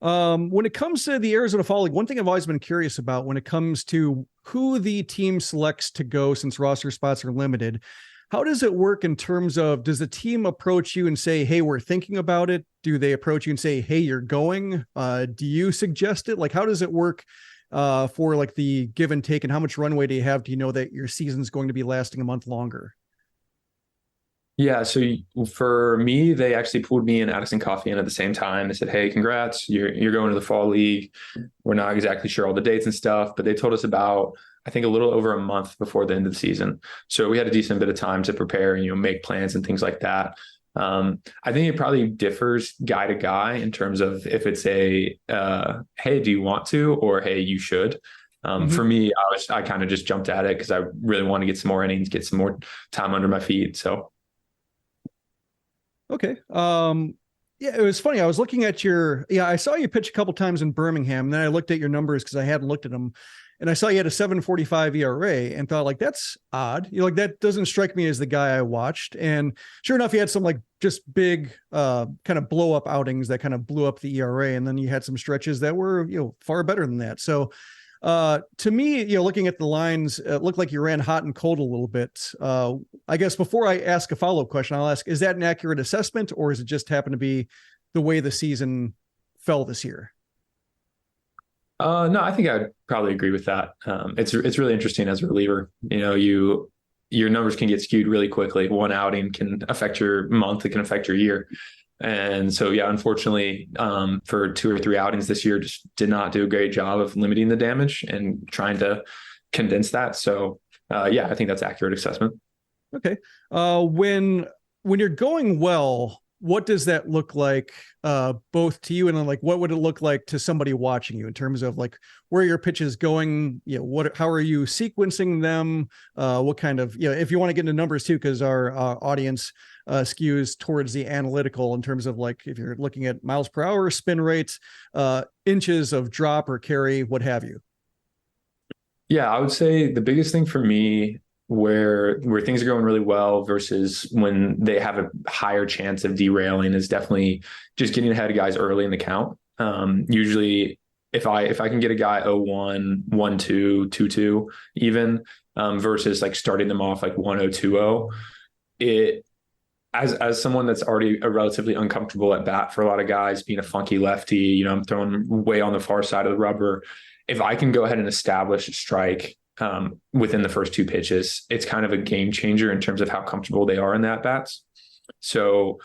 When it comes to the Arizona Fall League, one thing I've always been curious about when it comes to who the team selects to go, since roster spots are limited, how does it work in terms of, does the team approach you and say, hey, we're thinking about it? Do they approach you and say, hey, you're going? Do you suggest it? Like, how does it work for like the give and take, and how much runway do you have? Do you know that your season's going to be lasting a month longer? Yeah. So for me, they actually pulled me and Addison Coffey in at the same time. They said, hey, congrats, you're going to the Fall League. We're not exactly sure all the dates and stuff, but they told us about, I think, a little over a month before the end of the season. So we had a decent bit of time to prepare and, make plans and things like that. I think it probably differs guy to guy in terms of if it's a, hey, do you want to, or hey, you should. For me, I kind of just jumped at it because I really want to get some more innings, get some more time under my feet. So. Okay. It was funny. I was looking at I saw you pitch a couple times in Birmingham, and then I looked at your numbers because I hadn't looked at them, and I saw you had a 7.45 ERA and thought, like, that's odd. That doesn't strike me as the guy I watched. And sure enough, you had some like just big kind of blow up outings that kind of blew up the ERA. And then you had some stretches that were, far better than that. So To me, looking at the lines, it looked like you ran hot and cold a little bit. I guess before I ask a follow-up question, I'll ask, is that an accurate assessment, or is it just happen to be the way the season fell this year? No, I think I'd probably agree with that. It's really interesting as a reliever. Your numbers can get skewed really quickly. One outing can affect your month. It can affect your year. And so, yeah, unfortunately, for 2 or 3 outings this year, just did not do a great job of limiting the damage and trying to condense that. So, yeah, I think that's accurate assessment. Okay. When you're going well, what does that look like, both to you and then like, what would it look like to somebody watching you in terms of like where your pitch is going? How are you sequencing them? What kind of, if you want to get into numbers too, because our audience skews towards the analytical in terms of like, if you're looking at miles per hour, spin rates, inches of drop or carry, what have you. Yeah, I would say the biggest thing for me where things are going really well versus when they have a higher chance of derailing is definitely just getting ahead of guys early in the count. Usually if I can get a guy 0-1, 1-2, 2-2 even, versus like starting them off like 1-0, 2-0, it as someone that's already a relatively uncomfortable at bat for a lot of guys, being a funky lefty, I'm throwing way on the far side of the rubber. If I can go ahead and establish a strike within the first 2 pitches, it's kind of a game changer in terms of how comfortable they are in the at-bats. So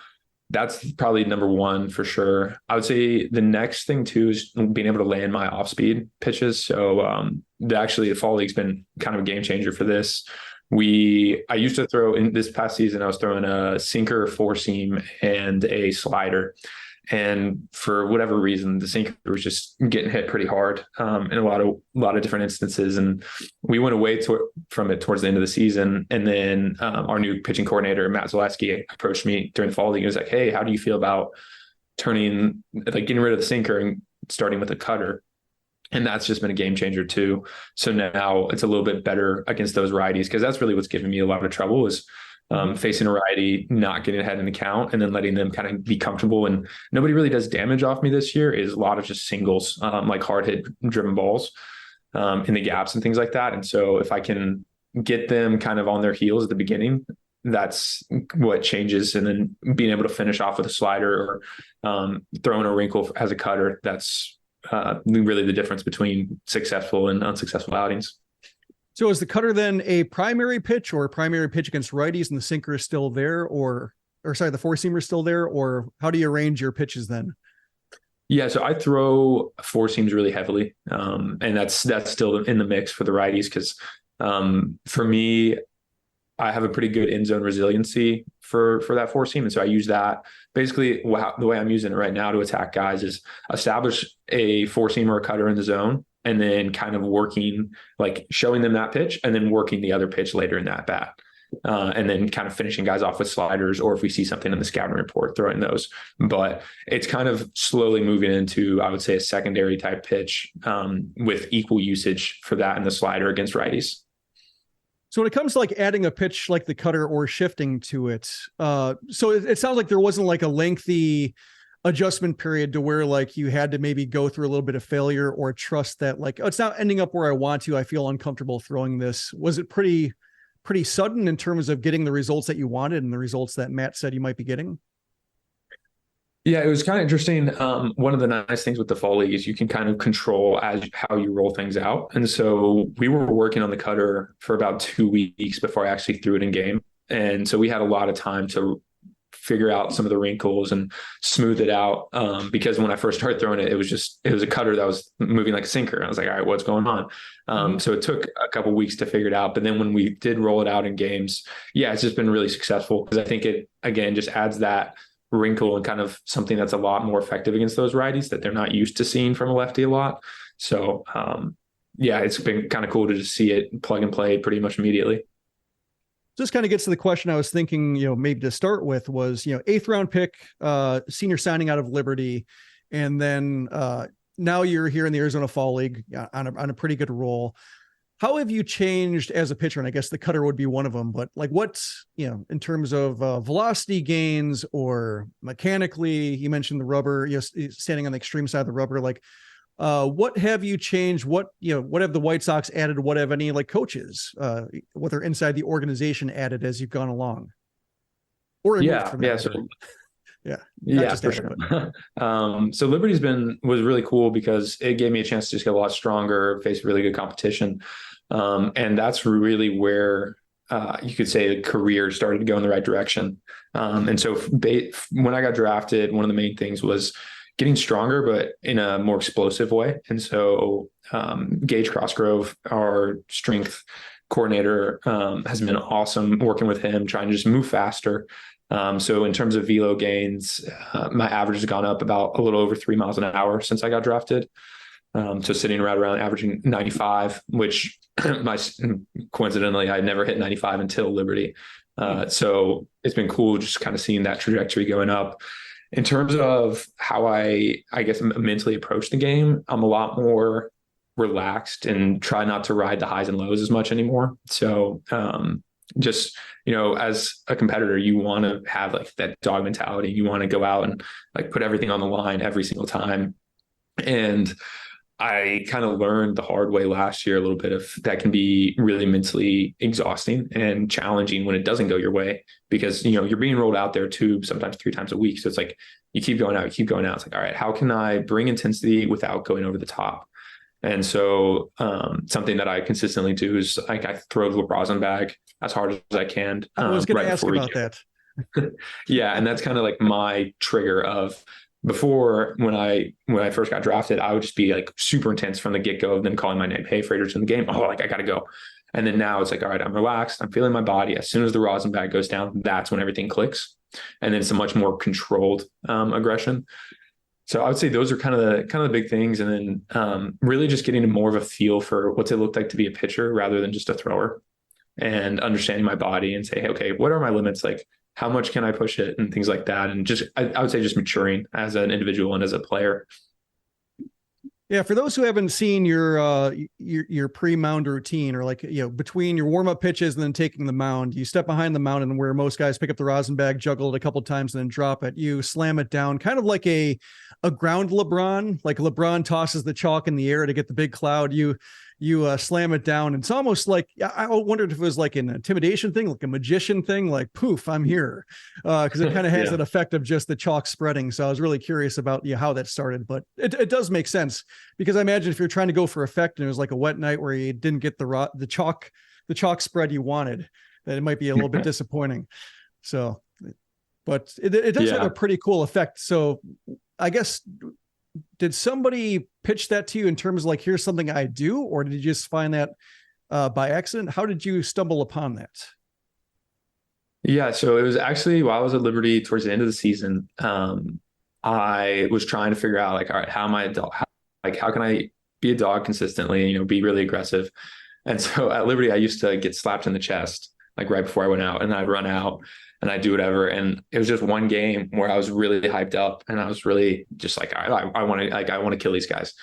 that's probably number one for sure. I would say the next thing too is being able to land my off-speed pitches. So the fall league's been kind of a game changer for this. I used to throw in this past season, I was throwing a sinker, 4-seam, and a slider. And for whatever reason, the sinker was just getting hit pretty hard in a lot of different instances. And we went away from it towards the end of the season. And then our new pitching coordinator, Matt Zaleski, approached me during the fall league. He was like, "Hey, how do you feel about getting rid of the sinker and starting with a cutter?" And that's just been a game changer too. So now it's a little bit better against those righties, because that's really what's giving me a lot of trouble is facing a righty, not getting ahead in the count, and then letting them kind of be comfortable. And nobody really does damage off me this year. Is a lot of just singles, like hard hit driven balls in the gaps and things like that. And so if I can get them kind of on their heels at the beginning, that's what changes. And then being able to finish off with a slider or throwing a wrinkle as a cutter, that's really the difference between successful and unsuccessful outings. So is the cutter then a primary pitch or a primary pitch against righties and the sinker is still there, or the 4-seamer is still there, or how do you arrange your pitches then? Yeah, so I throw 4-seams really heavily. And that's still in the mix for the righties, because for me, I have a pretty good end zone resiliency for that 4-seam. And so I use that basically the way I'm using it right now to attack guys is establish a 4-seam or a cutter in the zone, and then kind of working, like showing them that pitch and then working the other pitch later in that bat. And then kind of finishing guys off with sliders, or if we see something in the scouting report, throwing those. But it's kind of slowly moving into, I would say, a secondary type pitch with equal usage for that and the slider against righties. So when it comes to like adding a pitch like the cutter or shifting to it, so it sounds like there wasn't like a lengthy adjustment period to where like you had to maybe go through a little bit of failure or trust that like, oh, it's not ending up where I want to. I feel uncomfortable throwing this. Was it pretty sudden in terms of getting the results that you wanted and the results that Matt said you might be getting? Yeah, it was kind of interesting. One of the nice things with the fall league is you can kind of control how you roll things out. And so we were working on the cutter for about 2 weeks before I actually threw it in game. And so we had a lot of time to figure out some of the wrinkles and smooth it out. Because when I first started throwing it, it was a cutter that was moving like a sinker. I was like, all right, what's going on? So it took a couple of weeks to figure it out. But then when we did roll it out in games, yeah, it's just been really successful, because I think it, again, just adds that wrinkle and kind of something that's a lot more effective against those righties that they're not used to seeing from a lefty a lot. So yeah, it's been kind of cool to just see it plug and play pretty much immediately. This kind of gets to the question I was thinking, maybe to start with was, 8th round pick, senior signing out of Liberty. And then now you're here in the Arizona Fall League on a pretty good roll. How have you changed as a pitcher? And I guess the cutter would be one of them, but like what's, in terms of velocity gains or mechanically, you mentioned the rubber, standing on the extreme side of the rubber, like What have you changed? What have the White Sox added? What have any like coaches, whether inside the organization, added as you've gone along? Or removed from that? For sure. So Liberty's was really cool because it gave me a chance to just get a lot stronger, face really good competition. And that's really where you could say the career started to go in the right direction. And so when I got drafted, one of the main things was getting stronger, but in a more explosive way. And so Gage Crossgrove, our strength coordinator, has been awesome working with him, trying to just move faster. So in terms of velo gains, my average has gone up about a little over 3 miles an hour since I got drafted. So sitting right around averaging 95, which coincidentally, I never hit 95 until Liberty. So it's been cool just kind of seeing that trajectory going up. In terms of how I guess mentally approach the game, I'm a lot more relaxed and try not to ride the highs and lows as much anymore. So just, as a competitor, you want to have like that dog mentality. You want to go out and like put everything on the line every single time. And I kind of learned the hard way last year a little bit of that can be really mentally exhausting and challenging when it doesn't go your way, because, you're being rolled out there 2, sometimes 3 times a week. So it's like, you keep going out. It's like, all right, how can I bring intensity without going over the top? And so something that I consistently do is like I throw the rosin bag as hard as I can. I was going to ask about that. Yeah. And that's kind of like my trigger of before when I first got drafted, I would just be like super intense from the get-go, and then calling my name, hey, Fraser's in the game. Oh, like I got to go. And then now it's like, all right, I'm relaxed. I'm feeling my body. As soon as the rosin bag goes down, that's when everything clicks. And then it's a much more controlled aggression. So I would say those are kind of the big things. And then really just getting more of a feel for what's it look like to be a pitcher rather than just a thrower, and understanding my body and say, hey, okay, what are my limits? Like, how much can I push it and things like that? And just, I would say just maturing as an individual and as a player. Yeah. For those who haven't seen your pre-mound routine, or like, between your warm-up pitches and then taking the mound, you step behind the mound, and where most guys pick up the rosin bag, juggle it a couple times, and then drop it, you slam it down, kind of like a ground LeBron, like LeBron tosses the chalk in the air to get the big cloud. You slam it down. It's almost like, I wondered if it was like an intimidation thing, like a magician thing, like poof, I'm here. Cause it kind of has that effect of just the chalk spreading. So I was really curious about how that started, but it does make sense, because I imagine if you're trying to go for effect and it was like a wet night where you didn't get the chalk spread you wanted, that it might be a little bit disappointing. So, but it does have a pretty cool effect. So I guess, did somebody pitch that to you in terms of like, here's something I do, or did you just find that by accident? How did you stumble upon that? Yeah. So it was actually while I was at Liberty towards the end of the season, I was trying to figure out like, all right, how am I a dog? How can I be a dog consistently, be really aggressive? And so at Liberty, I used to get slapped in the chest, like right before I went out, and I'd run out and I'd do whatever. And it was just one game where I was really hyped up, and I was really just like, I want to kill these guys.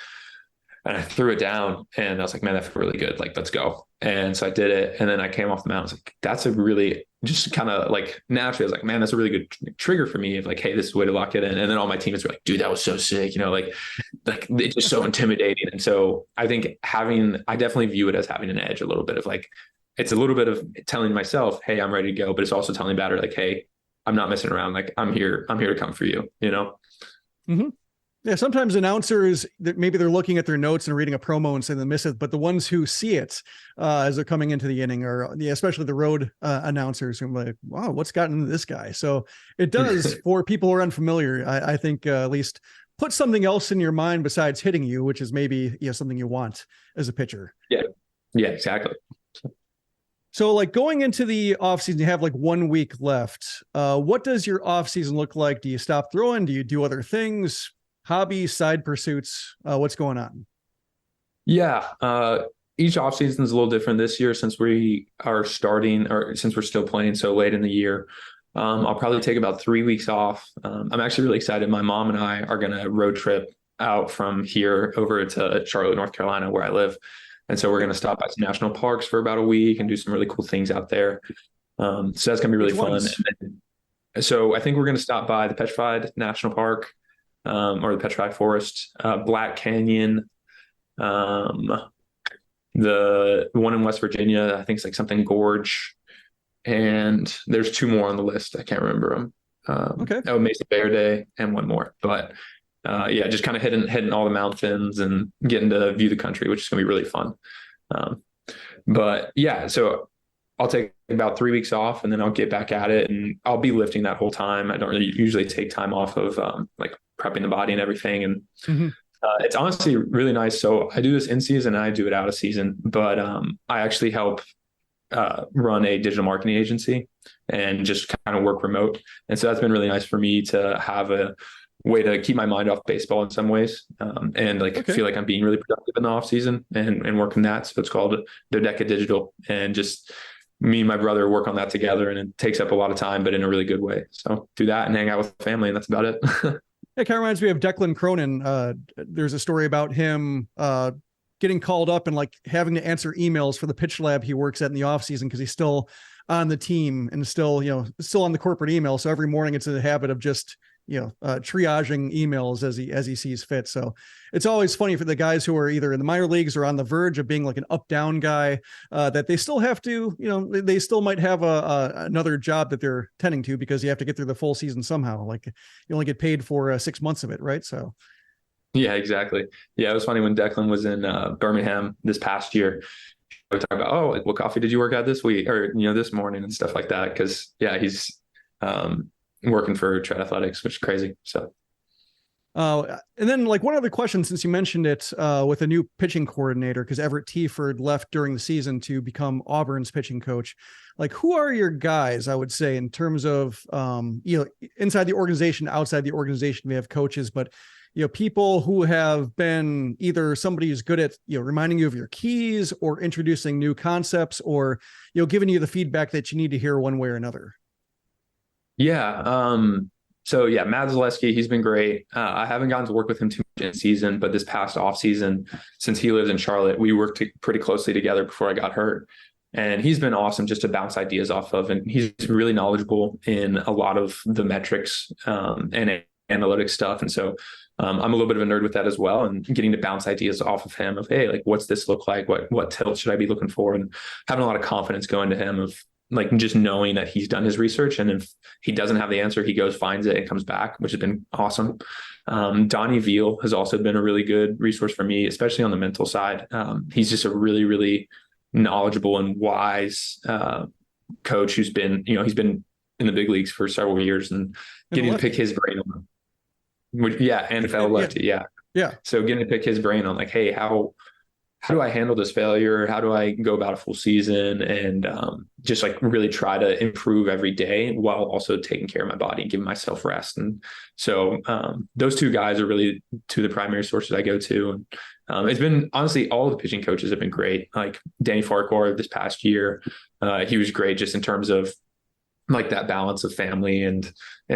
And I threw it down, and I was like, man, that felt really good. Like, let's go. And so I did it. And then I came off the mound. I was like, that's a really, just kind of like naturally, I was like, man, that's a really good trigger for me of like, hey, this is the way to lock it in. And then all my teammates were like, dude, that was so sick. Like it's just so intimidating. And so I think I definitely view it as having an edge a little bit of like, it's a little bit of telling myself, hey, I'm ready to go. But it's also telling batter like, hey, I'm not messing around. Like I'm here to come for you, Mm-hmm. Yeah. Sometimes announcers, maybe they're looking at their notes and reading a promo and saying they miss it, but the ones who see it as they're coming into the inning, or especially the road announcers, who are like, wow, what's gotten into this guy? So it does for people who are unfamiliar, I think at least put something else in your mind besides hitting you, which is maybe something you want as a pitcher. Yeah, exactly. So like going into the offseason, you have like 1 week left. What does your offseason look like? Do you stop throwing? Do you do other things? Hobbies, side pursuits? What's going on? Yeah. Each offseason is a little different this year since we are starting, or since we're still playing so late in the year. I'll probably take about 3 weeks off. I'm actually really excited. My mom and I are going to road trip out from here over to Charlotte, North Carolina, where I live. And so we're going to stop by some national parks for about a week and do some really cool things out there. So that's going to be really fun. So I think we're going to stop by the Petrified National Park. or the Petrified Forest, Black Canyon, the one in West Virginia, I think it's like something Gorge, and there's 2 more on the list. I can't remember them. Okay. Oh, Mesa Verde and one more, but yeah, just kind of hitting all the mountains and getting to view the country, which is going to be really fun. But yeah, so I'll take about 3 weeks off and then I'll get back at it, and I'll be lifting that whole time. I don't really usually take time off of like prepping the body and everything. And it's honestly really nice. So I do this in season and I do it out of season, but I actually help run a digital marketing agency and just kind of work remote. And so that's been really nice for me to have a way to keep my mind off baseball in some ways, and feel like I'm being really productive in the off season and working that. So it's called Dodeca Digital, and just me and my brother work on that together, and it takes up a lot of time, but in a really good way. So do that and hang out with family, and that's about it. It kind of reminds me of Declan Cronin. There's a story about him getting called up and like having to answer emails for the pitch lab he works at in the off season, because he's still on the team and still on the corporate email. So every morning it's in the habit of just triaging emails as he sees fit. So it's always funny for the guys who are either in the minor leagues or on the verge of being like an up down guy, that they still have to, they still might have another job that they're tending to, because you have to get through the full season somehow. Like you only get paid for 6 months of it, right? So yeah, exactly. Yeah, it was funny when Declan was in Birmingham this past year. We talk about, like, what coffee did you work at this week or this morning and stuff like that, because yeah, he's working for Tread Athletics, which is crazy. So and then like one other question, since you mentioned it, with a new pitching coordinator, because Everett Tieford left during the season to become Auburn's pitching coach. Like, who are your guys, I would say, in terms of inside the organization, outside the organization? We have coaches, but people who have been either somebody who's good at, reminding you of your keys, or introducing new concepts, or, giving you the feedback that you need to hear one way or another. Yeah. So yeah, Matt Zaleski, he's been great. I haven't gotten to work with him too much in season, but this past off season, since he lives in Charlotte, we worked pretty closely together before I got hurt. And he's been awesome just to bounce ideas off of. And he's really knowledgeable in a lot of the metrics and analytics stuff. And so I'm a little bit of a nerd with that as well, and getting to bounce ideas off of him of, hey, like, what's this look like? What tilt should I be looking for? And having a lot of confidence going to him of like just knowing that he's done his research. And if he doesn't have the answer, he goes, finds it, and comes back, which has been awesome. Donnie Veal has also been a really good resource for me, especially on the mental side. He's just a really, really knowledgeable and wise coach who's been, he's been in the big leagues for several years, and getting to pick his brain on, and fellow lefty. Yeah. So getting to pick his brain on like, hey, how do I handle this failure? How do I go about a full season? And just like really try to improve every day while also taking care of my body and giving myself rest. And so those two guys are really two of the primary sources I go to. And it's been, honestly, all of the pitching coaches have been great. Like Danny Farquhar this past year, he was great just in terms of like that balance of family and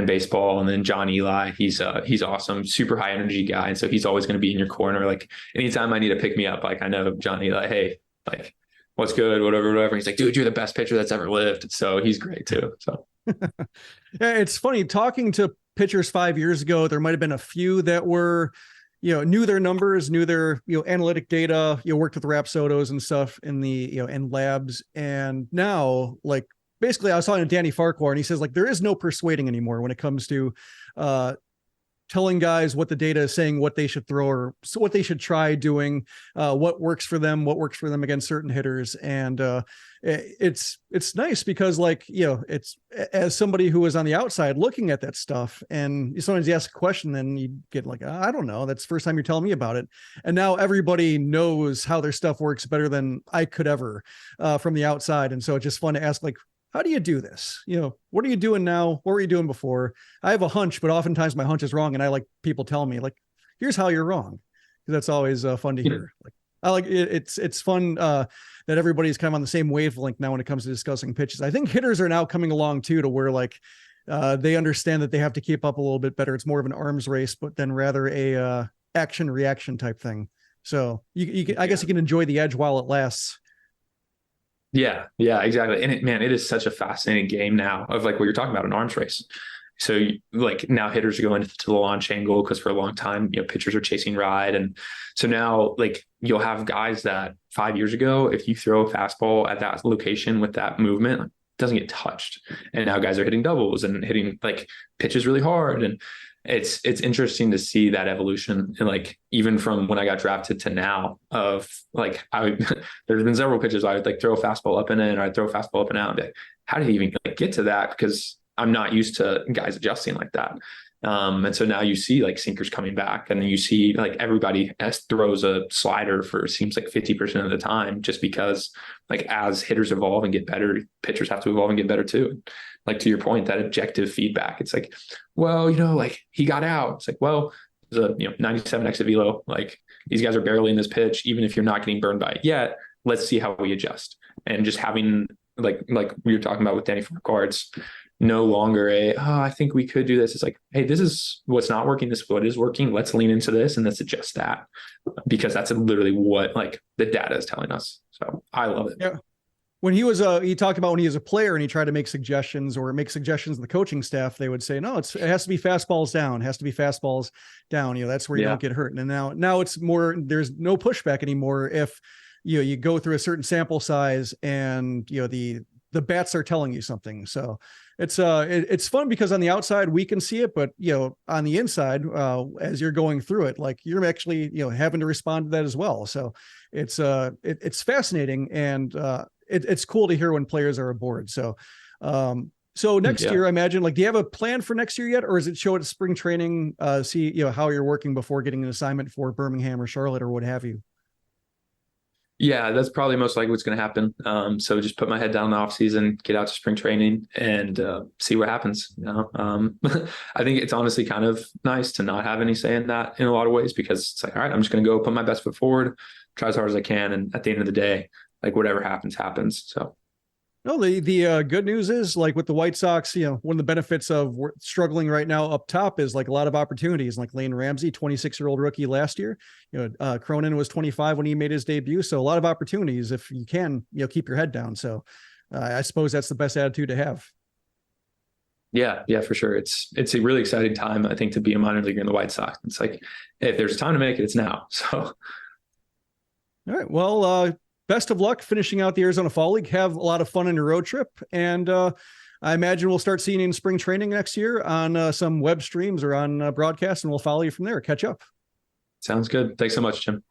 baseball. And then John Eli, he's awesome, super high energy guy. And so he's always going to be in your corner. Like anytime I need to pick me up, like I know John Eli, hey, like what's good, whatever. He's like, dude, you're the best pitcher that's ever lived. So he's great too. So yeah, it's funny talking to pitchers 5 years ago. There might've been a few that were, knew their numbers, knew their, analytic data, worked with Rapsodos and stuff in the, in labs. And now, like, basically, I was talking to Danny Farquhar, and he says, like, there is no persuading anymore when it comes to telling guys what the data is saying, what they should throw, or what they should try doing, what works for them against certain hitters. And it's nice because, like, it's, as somebody who is on the outside looking at that stuff, and sometimes you ask a question, then you get like, I don't know, that's the first time you're telling me about it. And now everybody knows how their stuff works better than I could ever from the outside. And so it's just fun to ask, like, how do you do this? What are you doing now? What were you doing before? I have a hunch, but oftentimes my hunch is wrong. And I like people tell me, like, here's how you're wrong. That's always fun to hear. Like, I like it. It's fun that everybody's kind of on the same wavelength now when it comes to discussing pitches. I think hitters are now coming along too, to where like they understand that they have to keep up a little bit better. It's more of an arms race, but then rather a action reaction type thing. So I guess you can enjoy the edge while it lasts. Yeah, exactly. And it is such a fascinating game now of like what you're talking about, an arms race. So like now hitters are going to the launch angle because for a long time, pitchers are chasing ride. And so now like you'll have guys that 5 years ago, if you throw a fastball at that location with that movement, like, it doesn't get touched. And now guys are hitting doubles and hitting like pitches really hard. And it's interesting to see that evolution. And like, even from when I got drafted to now of like, there's been several pitches I would like throw a fastball up and in, or I'd throw a fastball up and out and be like, how did he even like get to that? Because I'm not used to guys adjusting like that. And so now you see like sinkers coming back, and then you see like everybody throws a slider for seems like 50% of the time, just because like as hitters evolve and get better, pitchers have to evolve and get better too. Like to your point, that objective feedback, it's like, well, like he got out. It's like, well, there's a 97 exit velo. Like these guys are barely in this pitch, even if you're not getting burned by it yet. Let's see how we adjust. And just having like we were talking about with Danny Farquhar, it's no longer I think we could do this. It's like, hey, this is what's not working. This is what is working. Let's lean into this and let's adjust that, because that's literally what like the data is telling us. So I love it. Yeah. When he was he talked about when he was a player and he tried to make suggestions to the coaching staff, they would say, no, it has to be fastballs down. It has to be fastballs down. That's where you don't get hurt. And now it's more, there's no pushback anymore. If you go through a certain sample size and the bats are telling you something. So it's fun because on the outside we can see it, but on the inside, as you're going through it, like you're actually having to respond to that as well. So it's fascinating, and it's cool to hear when players are aboard. So next year, I imagine, like, do you have a plan for next year yet, or is it show at spring training, see how you're working before getting an assignment for Birmingham or Charlotte or what have you? Yeah, that's probably most likely what's going to happen. So just put my head down in the off season, get out to spring training, and see what happens. I think it's honestly kind of nice to not have any say in that in a lot of ways, because it's like, all right, I'm just going to go put my best foot forward, try as hard as I can, and at the end of the day, like whatever happens, happens. So. No, the good news is, like with the White Sox, one of the benefits of struggling right now up top is like a lot of opportunities. Like Lane Ramsey, 26-year-old rookie last year. Cronin was 25 when he made his debut. So a lot of opportunities if you can, keep your head down. So I suppose that's the best attitude to have. Yeah, for sure. It's a really exciting time, I think, to be a minor leaguer in the White Sox. It's like, if there's time to make it, it's now. So. All right. Well, best of luck finishing out the Arizona Fall League. Have a lot of fun on your road trip. And I imagine we'll start seeing you in spring training next year on some web streams or on broadcast, and we'll follow you from there. Catch up. Sounds good. Thanks so much, Jim.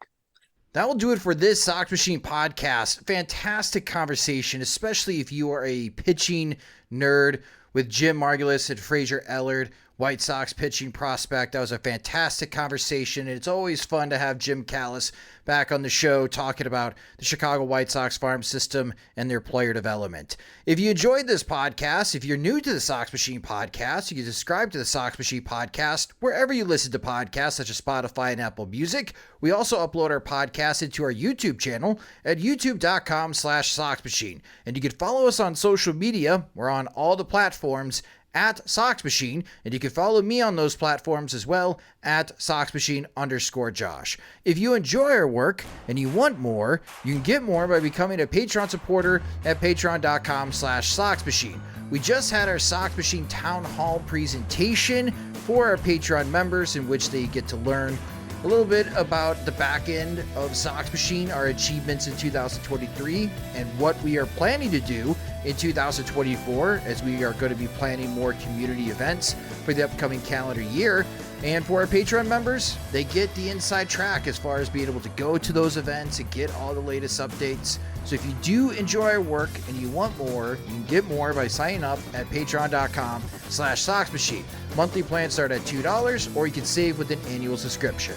That will do it for this Sox Machine podcast. Fantastic conversation, especially if you are a pitching nerd, with Jim Margalus and Fraser Ellard, White Sox pitching prospect. That was a fantastic conversation, and it's always fun to have Jim Callis back on the show talking about the Chicago White Sox farm system and their player development. If you enjoyed this podcast, if you're new to the Sox Machine podcast, you can subscribe to the Sox Machine podcast wherever you listen to podcasts, such as Spotify and Apple Music. We also upload our podcast into our YouTube channel at youtube.com/Sox Machine. And you can follow us on social media. We're on all the platforms at Sox Machine, and you can follow me on those platforms as well at SoxMachine_Josh. If you enjoy our work and you want more, you can get more by becoming a Patreon supporter at patreon.com/Sox Machine. We just had our Sox Machine Town Hall presentation for our Patreon members, in which they get to learn a little bit about the back end of Sox Machine, our achievements in 2023, and what we are planning to do in 2024, as we are going to be planning more community events for the upcoming calendar year. And for our Patreon members, they get the inside track as far as being able to go to those events and get all the latest updates. So if you do enjoy our work and you want more, you can get more by signing up at patreon.com/Sox Machine. Monthly plans start at $2, or you can save with an annual subscription.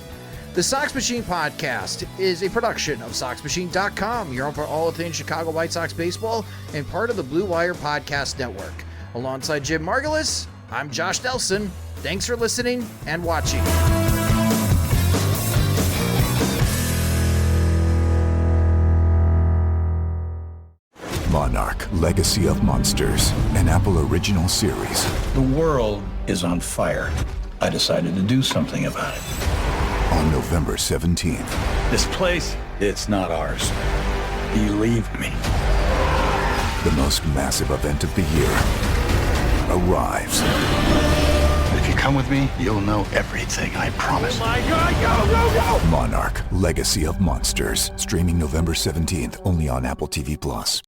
The Sox Machine podcast is a production of SoxMachine.com. You're home for all things Chicago White Sox baseball and part of the Blue Wire Podcast Network. Alongside Jim Margalus, I'm Josh Nelson. Thanks for listening and watching. Monarch, Legacy of Monsters, an Apple original series. The world is on fire. I decided to do something about it. On November 17th. This place, it's not ours. Believe me. The most massive event of the year arrives. If you come with me, you'll know everything, I promise. My God, go! Monarch, Legacy of Monsters. Streaming November 17th, only on Apple TV+.